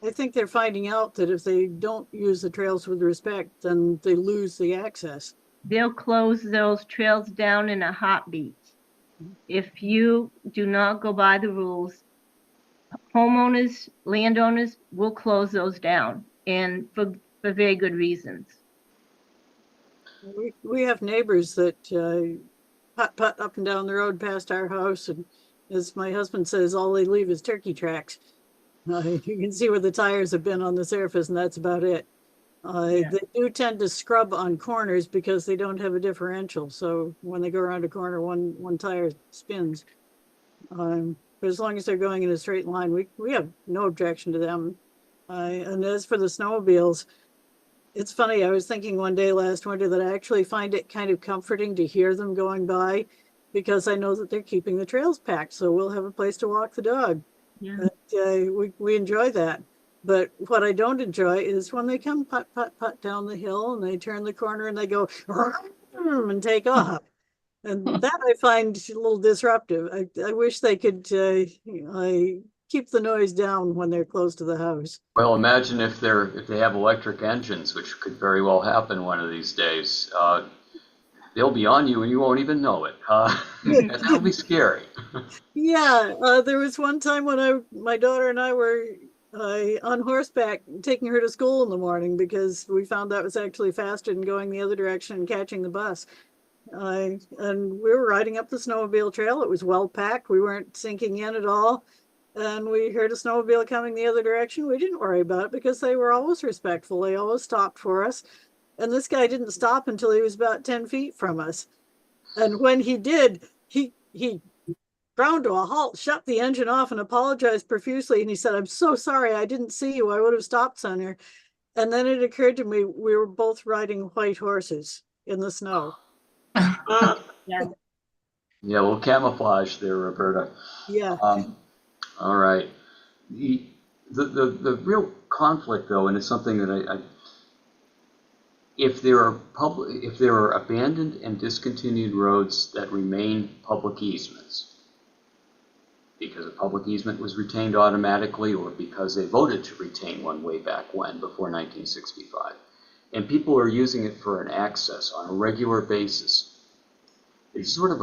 I think they're finding out that if they don't use the trails with respect, then they lose the access. they'll close those trails down in a heartbeat. If you do not go by the rules, homeowners, landowners will close those down, and for very good reasons. We have neighbors that putt up and down the road past our house, and as my husband says, all they leave is turkey tracks. You can see where the tires have been on the surface, and that's about it. They do tend to scrub on corners because they don't have a differential. So when they go around a corner, one tire spins. But as long as they're going in a straight line, we have no objection to them. And as for the snowmobiles, it's funny. I was thinking one day last winter that I actually find it kind of comforting to hear them going by, because I know that they're keeping the trails packed. So we'll have a place to walk the dog. Yeah. We enjoy that. But what I don't enjoy is when they come putt down the hill and they turn the corner and they go and take off. And that I find a little disruptive. I wish they could keep the noise down when they're close to the house. Well, imagine if they have electric engines, which could very well happen one of these days. They'll be on you and you won't even know it. That'll be scary. Yeah, there was one time when my daughter and I were on horseback taking her to school in the morning because we found that was actually faster than going the other direction and catching the bus. And we were riding up the snowmobile trail. It was well packed. We weren't sinking in at all. And we heard a snowmobile coming the other direction. We didn't worry about it because they were always respectful. They always stopped for us. And this guy didn't stop until he was about 10 feet from us. And when he did, he ground to a halt, shut the engine off, and apologized profusely. And he said, "I'm so sorry. I didn't see you. I would have stopped sooner." And then it occurred to me we were both riding white horses in the snow. Yeah. Yeah, a little camouflage there, Roberta. Yeah. All right. The, the real conflict, though, and it's something that if there are abandoned and discontinued roads that remain public easements, because a public easement was retained automatically or because they voted to retain one way back when, before 1965, and people are using it for an access on a regular basis, it's sort of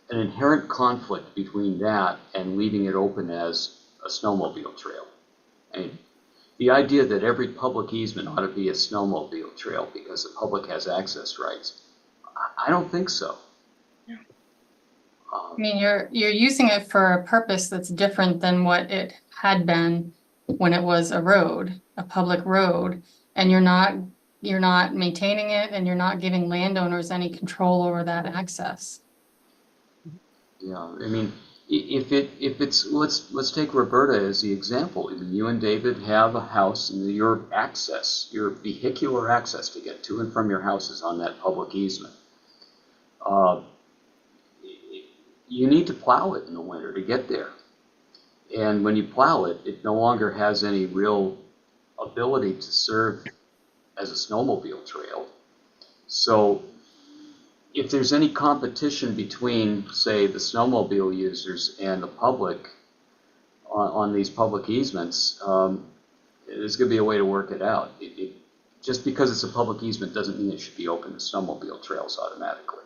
an inherent conflict between that and leaving it open as a snowmobile trail. I mean, the idea that every public easement ought to be a snowmobile trail because the public has access rights, I don't think so. I mean, you're using it for a purpose that's different than what it had been when it was a road, a public road, and you're not maintaining it, and you're not giving landowners any control over that access. Yeah, I mean, if it's let's take Roberta as the example. I mean, you and David have a house, and your vehicular access to get to and from your house is on that public easement. You need to plow it in the winter to get there, and when you plow it, it no longer has any real ability to serve as a snowmobile trail. So if there's any competition between, say, the snowmobile users and the public on these public easements, there's going to be a way to work it out. Just because it's a public easement doesn't mean it should be open to snowmobile trails automatically.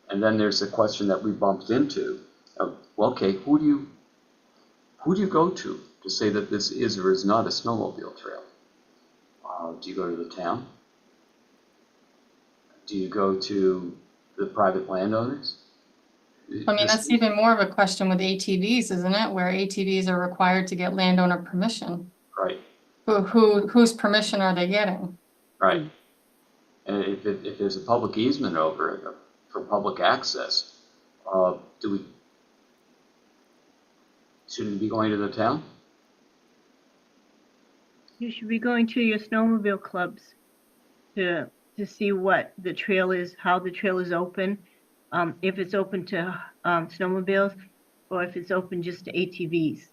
And then there's the question that we bumped into of, well, okay, who do you go to say that this is or is not a snowmobile trail? Do you go to the town? Do you go to the private landowners? I mean, that's even more of a question with ATVs, isn't it? Where ATVs are required to get landowner permission. Right. Whose permission are they getting? Right. And if there's a public easement over it for public access, shouldn't we be going to the town? You should be going to your snowmobile clubs to see what the trail is, how the trail is open, if it's open to snowmobiles, or if it's open just to ATVs.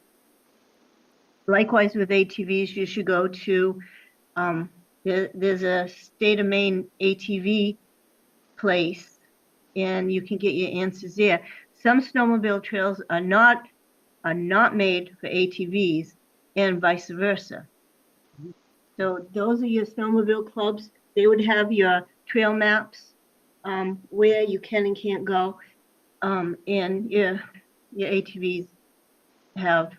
Likewise with ATVs, you should go to, there's a state of Maine ATV place, and you can get your answers there. Some snowmobile trails are not made for ATVs, and vice versa. So those are your snowmobile clubs. They would have your trail maps, where you can and can't go, and your ATVs have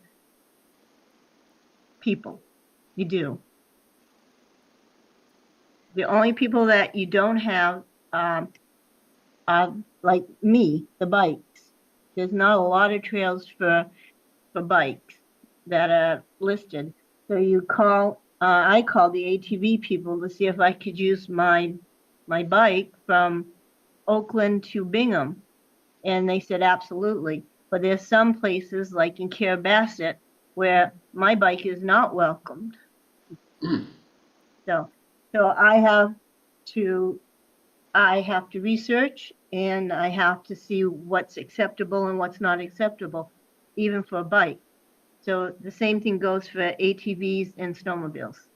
people. You do. The only people that you don't have are like me, the bikes. There's not a lot of trails for bikes that are listed. So you call, I called the ATV people to see if I could use my bike from Oakland to Bingham. And they said, absolutely. But there's some places like in Carrabassett where my bike is not welcomed. So I have to research, and I have to see what's acceptable and what's not acceptable, even for a bike. So the same thing goes for ATVs and snowmobiles.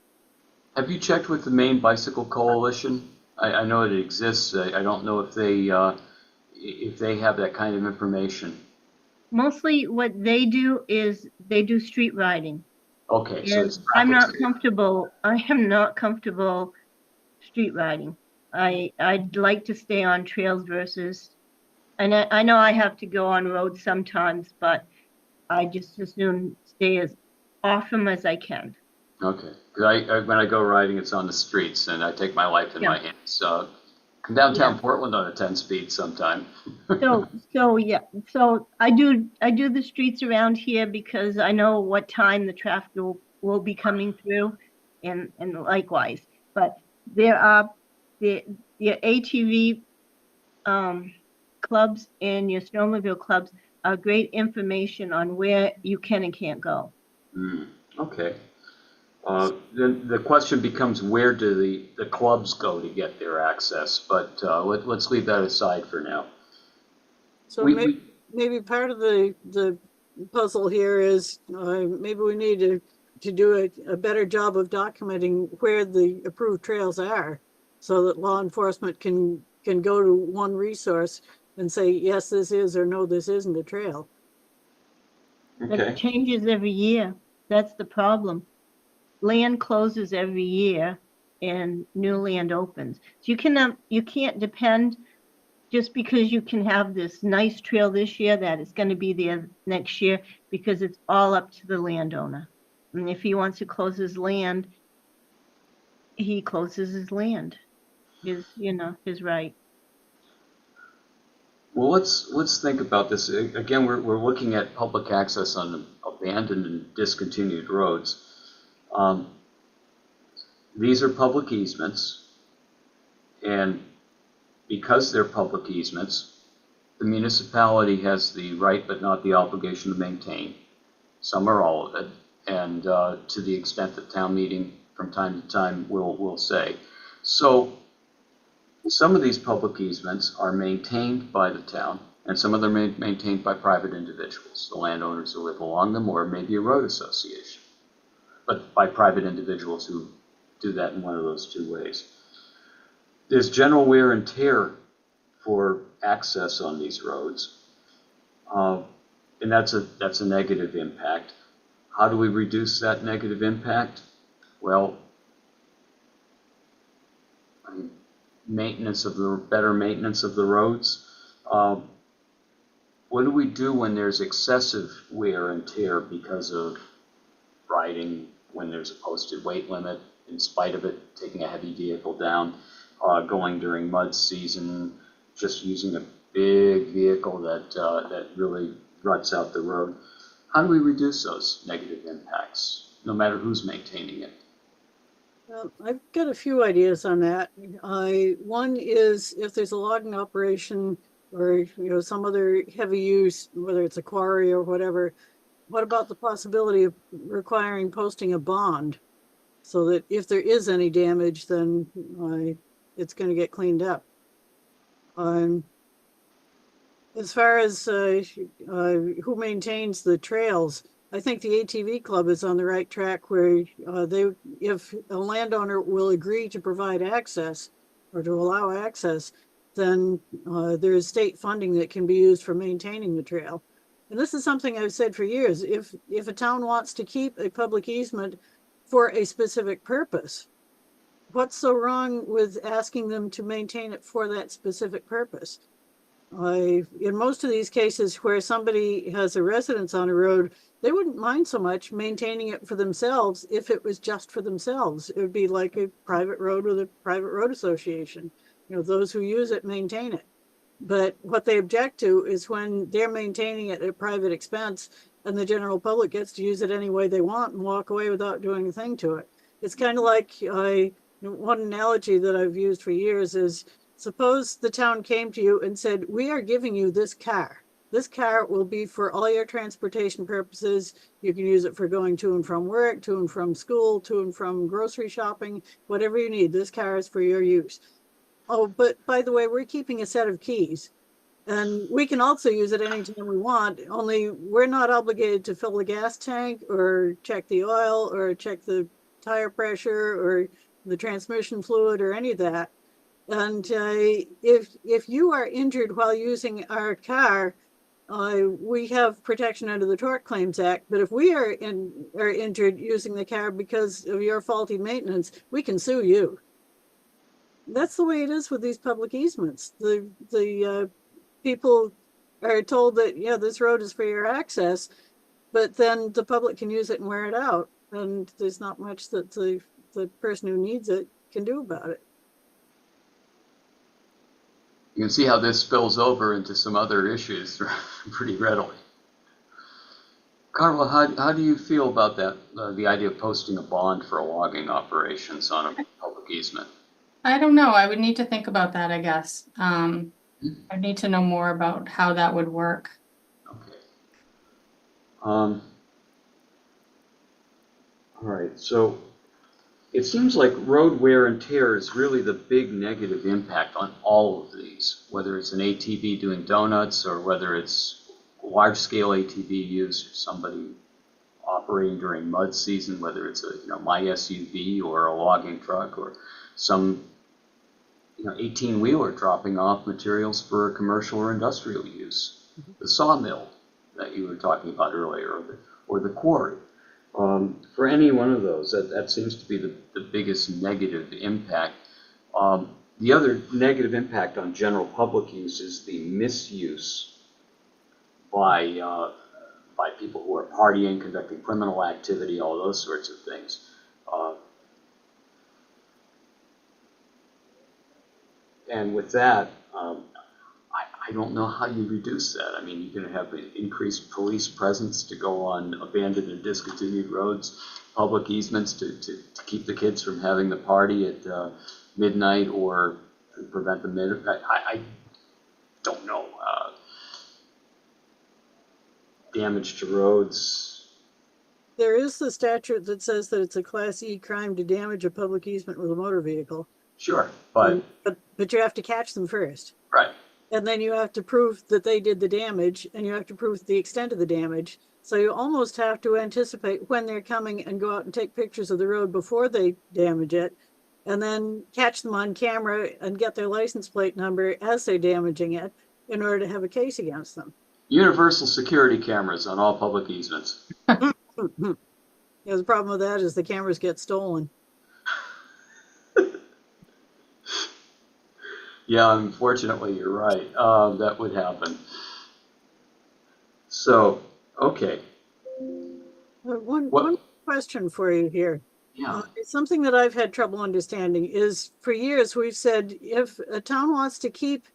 Have you checked with the Maine Bicycle Coalition? I know it exists. I don't know if they have that kind of information. Mostly what they do is they do street riding. Okay, so it's I'm not comfortable. I am not comfortable street riding. I'd like to stay on trails versus, and I know I have to go on roads sometimes, but I just as soon stay as off them as I can. Okay, because when I go riding, it's on the streets, and I take my life in my hands. Come downtown Portland on a 10-speed sometime. So yeah, so I do the streets around here because I know what time the traffic will be coming through, and likewise. But there are your ATV clubs and your snowmobile clubs are great information on where you can and can't go. Okay. Then the question becomes, where do the clubs go to get their access? But let's leave that aside for now. So We, maybe, we, maybe part of the puzzle here is, maybe we need to do a better job of documenting where the approved trails are, so that law enforcement can go to one resource and say, yes, this is, or no, this isn't a trail. That okay. changes every year. That's the problem. Land closes every year and new land opens. So you can't depend just because you can have this nice trail this year that it's going to be there next year, because it's all up to the landowner. And if he wants to close his land, he closes his land. His right. Well, let's think about this. Again, we're looking at public access on abandoned and discontinued roads. These are public easements, and because they're public easements, the municipality has the right but not the obligation to maintain some or all of it, and to the extent that town meeting from time to time will say. So some of these public easements are maintained by the town, and some of them are maintained by private individuals, the landowners who live along them, or maybe a road association, but by private individuals who do that in one of those two ways. There's general wear and tear for access on these roads, and that's a negative impact. How do we reduce that negative impact? Well, better maintenance of the roads. What do we do when there's excessive wear and tear because of riding, when there's a posted weight limit, in spite of it, taking a heavy vehicle down, going during mud season, just using a big vehicle that really ruts out the road? How do we reduce those negative impacts, no matter who's maintaining it? Well, I've got a few ideas on that. One is, if there's a logging operation or some other heavy use, whether it's a quarry or whatever, what about the possibility of requiring posting a bond, so that if there is any damage, then it's going to get cleaned up? As far as who maintains the trails, I think the ATV club is on the right track, where if a landowner will agree to provide access or to allow access, then there is state funding that can be used for maintaining the trail. And this is something I've said for years. If a town wants to keep a public easement for a specific purpose, what's so wrong with asking them to maintain it for that specific purpose? In most of these cases where somebody has a residence on a road, they wouldn't mind so much maintaining it for themselves if it was just for themselves. It would be like a private road with a private road association. Those who use it maintain it. But what they object to is when they're maintaining it at private expense and the general public gets to use it any way they want and walk away without doing a thing to it. It's kind of like one analogy that I've used for years is, suppose the town came to you and said, we are giving you this car. This car will be for all your transportation purposes. You can use it for going to and from work, to and from school, to and from grocery shopping, whatever you need. This car is for your use. Oh, but by the way, we're keeping a set of keys, and we can also use it anytime we want, only we're not obligated to fill the gas tank or check the oil or check the tire pressure or the transmission fluid or any of that. And if you are injured while using our car, we have protection under the Tort Claims Act. But if we are injured using the car because of your faulty maintenance, we can sue you. That's the way it is with these public easements. The people are told that, yeah, this road is for your access, but then the public can use it and wear it out, and there's not much that the person who needs it can do about it. You can see how this spills over into some other issues pretty readily. Carla, how do you feel about that, the idea of posting a bond for logging operations on a public easement? I don't know. I would need to think about that, I guess. I need to know more about how that would work. Okay. All right. So it seems like road wear and tear is really the big negative impact on all of these, whether it's an ATV doing donuts or whether it's large-scale ATV use or somebody operating during mud season, whether it's my SUV or a logging truck or some 18-wheeler dropping off materials for commercial or industrial use, the sawmill that you were talking about earlier, or the quarry. For any one of those, that seems to be the biggest negative impact. The other negative impact on general public use is the misuse by people who are partying, conducting criminal activity, all those sorts of things. And with that, I don't know how you reduce that. I mean, you're going to have an increased police presence to go on abandoned and discontinued roads, public easements to keep the kids from having the party at midnight or prevent the I don't know. Damage to roads. There is the statute that says that it's a Class E crime to damage a public easement with a motor vehicle. Sure, but you have to catch them first. right. And then you have to prove that they did the damage, and you have to prove the extent of the damage. So you almost have to anticipate when they're coming and go out and take pictures of the road before they damage it, and then catch them on camera and get their license plate number as they're damaging it in order to have a case against them. Universal security cameras on all public easements. Yeah, the problem with that is the cameras get stolen. Yeah, unfortunately, you're right. That would happen. So, okay. One question for you here. Yeah. It's something that I've had trouble understanding is for years we've said if a town wants to keep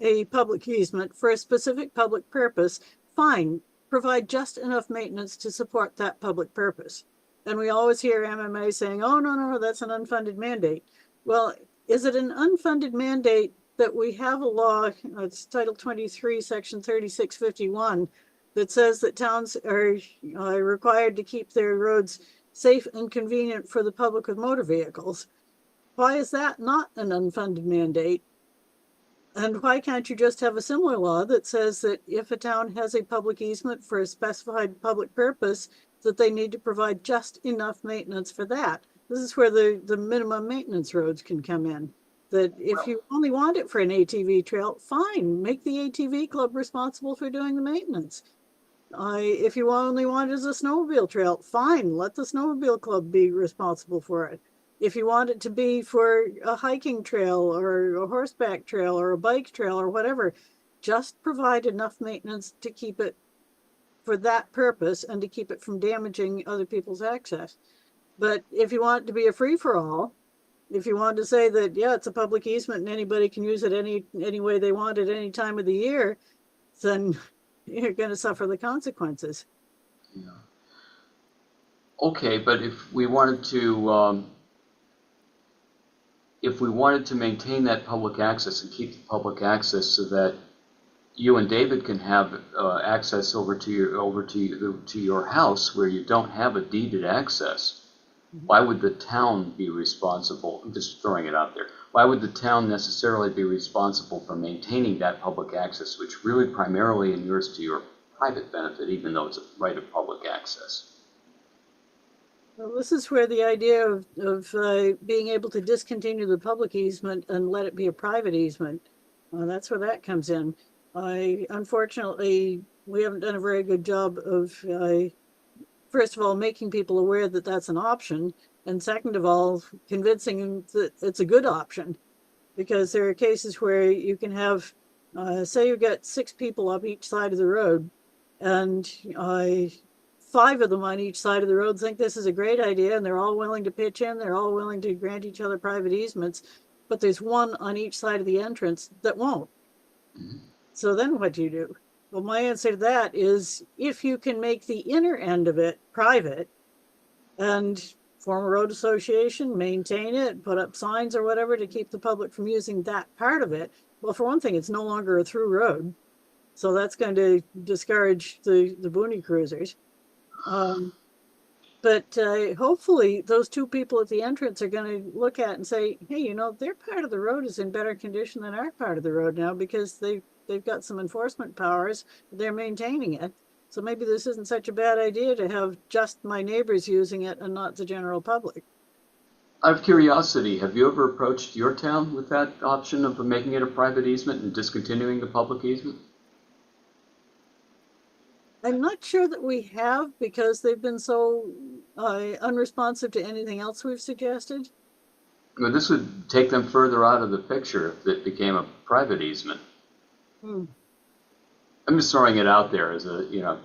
a public easement for a specific public purpose, fine, provide just enough maintenance to support that public purpose. And we always hear MMA saying, oh, no, that's an unfunded mandate. Well, is it an unfunded mandate that we have a law, it's Title 23, Section 3651, that says that towns are required to keep their roads safe and convenient for the public with motor vehicles? Why is that not an unfunded mandate? And why can't you just have a similar law that says that if a town has a public easement for a specified public purpose, that they need to provide just enough maintenance for that? This is where the minimum maintenance roads can come in. That if you only want it for an ATV trail, fine, make the ATV club responsible for doing the maintenance. If you only want it as a snowmobile trail, fine, let the snowmobile club be responsible for it. If you want it to be for a hiking trail or a horseback trail or a bike trail or whatever, just provide enough maintenance to keep it for that purpose and to keep it from damaging other people's access. But if you want it to be a free-for-all, if you want to say that, yeah, it's a public easement and anybody can use it any way they want at any time of the year, then you're going to suffer the consequences. Yeah. Okay, but if we wanted to maintain that public access and keep the public access so that you and David can have access over to your house where you don't have a deeded access, why would the town be responsible? I'm just throwing it out there. Why would the town necessarily be responsible for maintaining that public access, which really primarily inures to your private benefit, even though it's a right of public access? Well, this is where the idea of being able to discontinue the public easement and let it be a private easement, that's where that comes in. Unfortunately, we haven't done a very good job of, first of all, making people aware that that's an option, and second of all, convincing them that it's a good option. Because there are cases where you can have, say you've got 6 people up each side of the road, and 5 of them on each side of the road think this is a great idea, and they're all willing to pitch in, they're all willing to grant each other private easements, but there's one on each side of the entrance that won't. So then what do you do? Well, my answer to that is if you can make the inner end of it private and form a road association, maintain it, put up signs or whatever to keep the public from using that part of it, well, for one thing, it's no longer a through road. So that's going to discourage the boony cruisers. But hopefully those two people at the entrance are going to look at and say, hey, you know, their part of the road is in better condition than our part of the road now because they've got some enforcement powers. They're maintaining it. So maybe this isn't such a bad idea to have just my neighbors using it and not the general public. Out of curiosity, have you ever approached your town with that option of making it a private easement and discontinuing the public easement? I'm not sure that we have because they've been so unresponsive to anything else we've suggested. Well, this would take them further out of the picture if it became a private easement. Hmm. I'm just throwing it out there as a,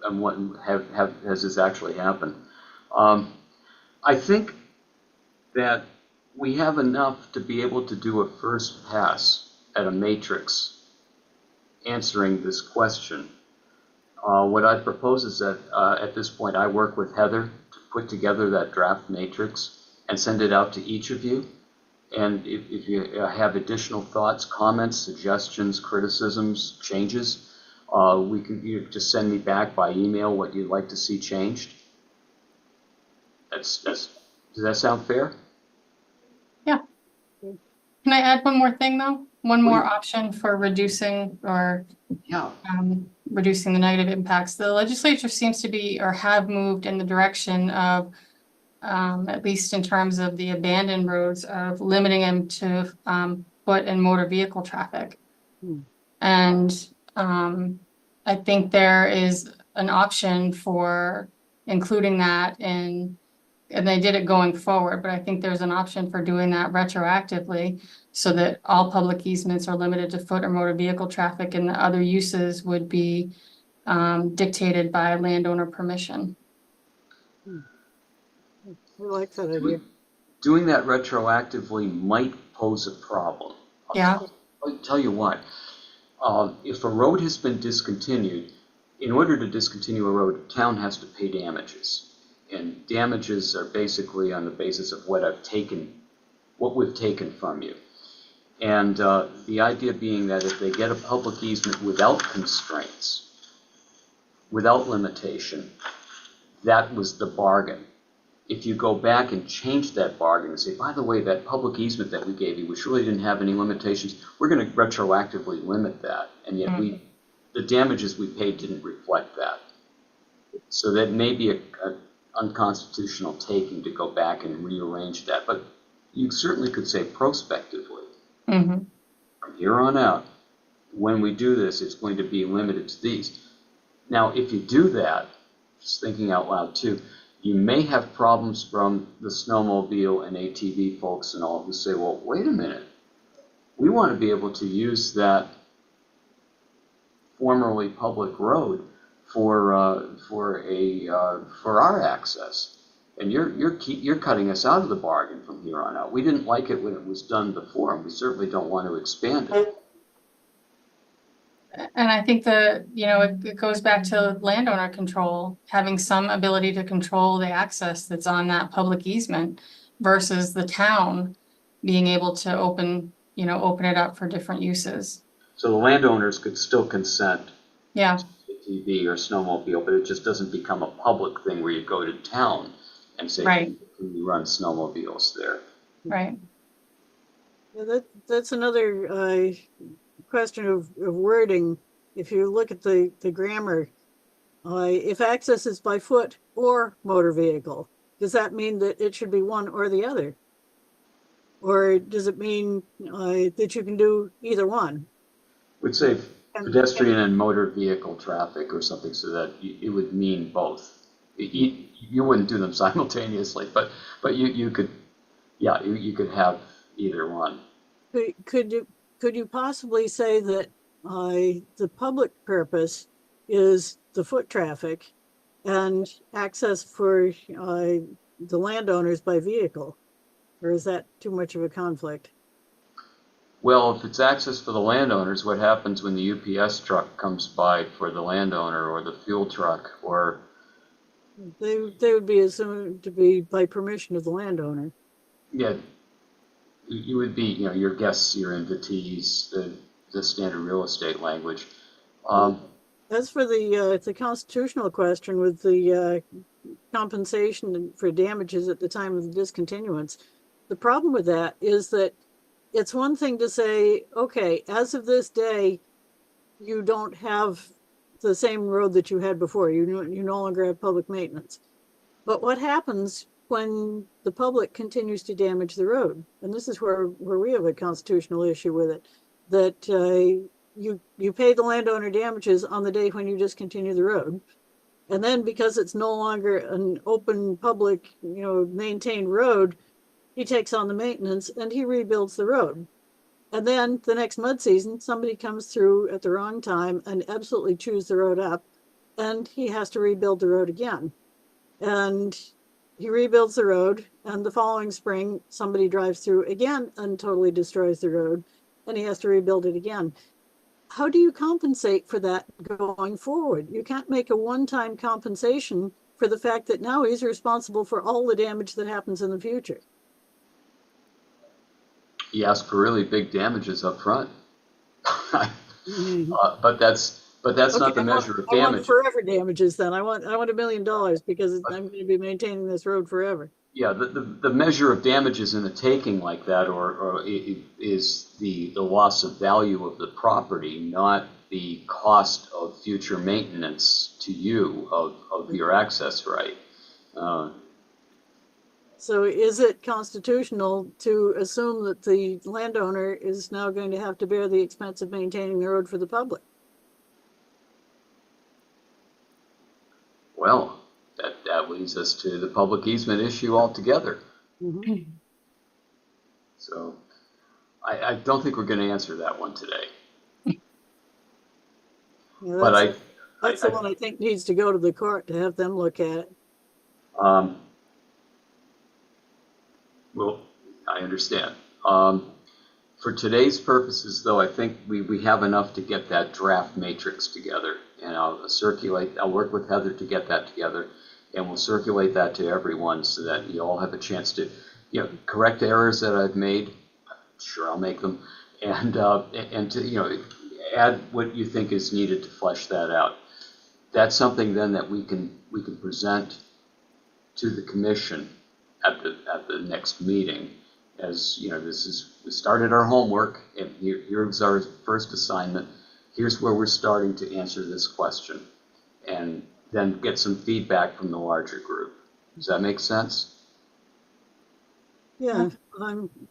and what has this actually happened? I think that we have enough to be able to do a first pass at a matrix answering this question. What I propose is that at this point I work with Heather to put together that draft matrix and send it out to each of you. And if you have additional thoughts, comments, suggestions, criticisms, changes, you just send me back by email what you'd like to see changed. Does that sound fair? Yeah. Can I add one more thing though? One more Please. option for reducing or Yeah. reducing the negative impacts. The legislature seems to be or have moved in the direction of, at least in terms of the abandoned roads, of limiting them to foot and motor vehicle traffic. Hmm. And I think there is an option for including that in, and they did it going forward, but I think there's an option for doing that retroactively so that all public easements are limited to foot or motor vehicle traffic and the other uses would be dictated by landowner permission. I like that idea. Doing that retroactively might pose a problem. Yeah. I'll tell you what. If a road has been discontinued, in order to discontinue a road, a town has to pay damages. And damages are basically on the basis of what we've taken from you. And the idea being that if they get a public easement without constraints, without limitation, that was the bargain. If you go back and change that bargain and say, by the way, that public easement that we gave you, which really didn't have any limitations, we're going to retroactively limit that. And yet the damages we paid didn't reflect that. So that may be an unconstitutional taking to go back and rearrange that. But you certainly could say prospectively, from here on out, when we do this, it's going to be limited to these. Now, if you do that, just thinking out loud too, you may have problems from the snowmobile and ATV folks and all who say, well, wait a minute. We want to be able to use that formerly public road for our access. And you're cutting us out of the bargain from here on out. We didn't like it when it was done before, and we certainly don't want to expand it. And I think it goes back to landowner control, having some ability to control the access that's on that public easement versus the town being able to open it up for different uses. So the landowners could still consent Yeah. to ATV or snowmobile, but it just doesn't become a public thing where you go to town and say, Right. can you run snowmobiles there? Right. Yeah, that's another question of wording. If you look at the grammar, if access is by foot or motor vehicle, does that mean that it should be one or the other? Or does it mean that you can do either one? Would say pedestrian and motor vehicle traffic or something, so that it would mean both. You wouldn't do them simultaneously, but you could, you could have either one. Could you possibly say that the public purpose is the foot traffic and access for the landowners by vehicle? Or is that too much of a conflict? Well, if it's access for the landowners, what happens when the UPS truck comes by for the landowner, or the fuel truck, or? They would be assumed to be by permission of the landowner. Yeah, you would be, your guests, your invitees, the standard real estate language. As for the constitutional question with the compensation for damages at the time of the discontinuance, the problem with that is that it's one thing to say, okay, as of this day, you don't have the same road that you had before. You no longer have public maintenance. But what happens when the public continues to damage the road? And this is where we have a constitutional issue with it, that you pay the landowner damages on the day when you discontinue the road. And then because it's no longer an open, public, maintained road, he takes on the maintenance and he rebuilds the road. And then the next mud season, somebody comes through at the wrong time and absolutely chews the road up, and he has to rebuild the road again. And he rebuilds the road, and the following spring, somebody drives through again and totally destroys the road, and he has to rebuild it again. How do you compensate for that going forward? You can't make a one-time compensation for the fact that now he's responsible for all the damage that happens in the future. You ask for really big damages up front. But that's Okay, not the measure of I want damage. forever damages then. I want $1 million because I'm going to be maintaining this road forever. Yeah, the measure of damages in a taking like that or is the loss of value of the property, not the cost of future maintenance to you of your access right. So is it constitutional to assume that the landowner is now going to have to bear the expense of maintaining the road for the public? Well, that leads us to the public easement issue altogether. Mm-hmm. So I don't think we're going to answer that one today. Yeah, But that's the one I think needs to go to the court to have them look at it. Well, I understand. For today's purposes, though, I think we have enough to get that draft matrix together. And I'll work with Heather to get that together, and we'll circulate that to everyone so that you all have a chance to, correct errors that I've made. Sure, I'll make them, and to, add what you think is needed to flesh that out. That's something then that we can present to the commission at the next meeting. As we started our homework, and here's our first assignment. Here's where we're starting to answer this question, and then get some feedback from the larger group. Does that make sense? Yeah.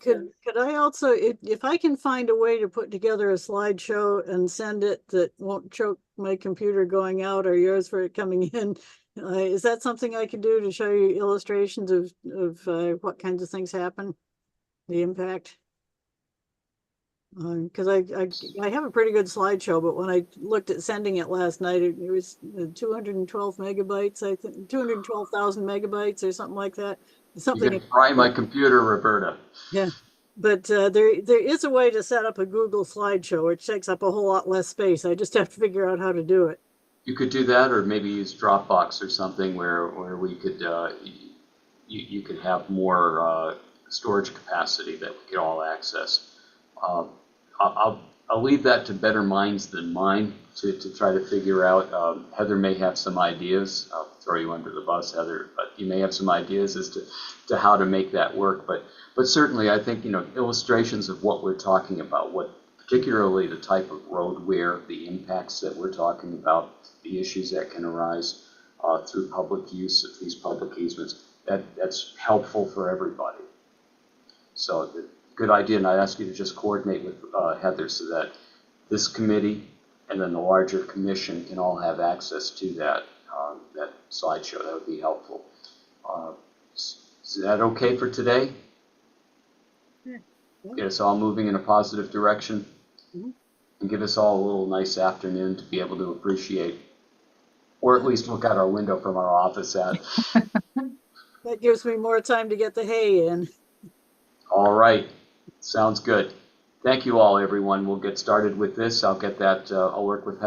Could I also, if I can find a way to put together a slideshow and send it that won't choke my computer going out or yours for it coming in, is that something I could do to show you illustrations of what kinds of things happen, the impact? Because I have a pretty good slideshow, but when I looked at sending it last night, it was 212 megabytes, I think 212,000 megabytes or something like that. You're gonna fry my computer, Roberta. Yeah, but there is a way to set up a Google slideshow, which takes up a whole lot less space. I just have to figure out how to do it. You could do that, or maybe use Dropbox or something where we could you could have more storage capacity that we could all access. I'll leave that to better minds than mine to try to figure out. Heather may have some ideas. I'll throw you under the bus, Heather, but you may have some ideas as to how to make that work. But certainly, I think illustrations of what we're talking about, what particularly the type of road wear, the impacts that we're talking about, the issues that can arise through public use of these public easements. That's helpful for everybody. So good idea, and I ask you to just coordinate with Heather so that this committee and then the larger commission can all have access to that slideshow. That would be helpful. Is that okay for today? Yeah. Get us all moving in a positive direction, and give us all a little nice afternoon to be able to appreciate, or at least look out our window from our office at. That gives me more time to get the hay in. All right. Sounds good. Thank you all, everyone. We'll get started with this. I'll get that. I'll work with Heather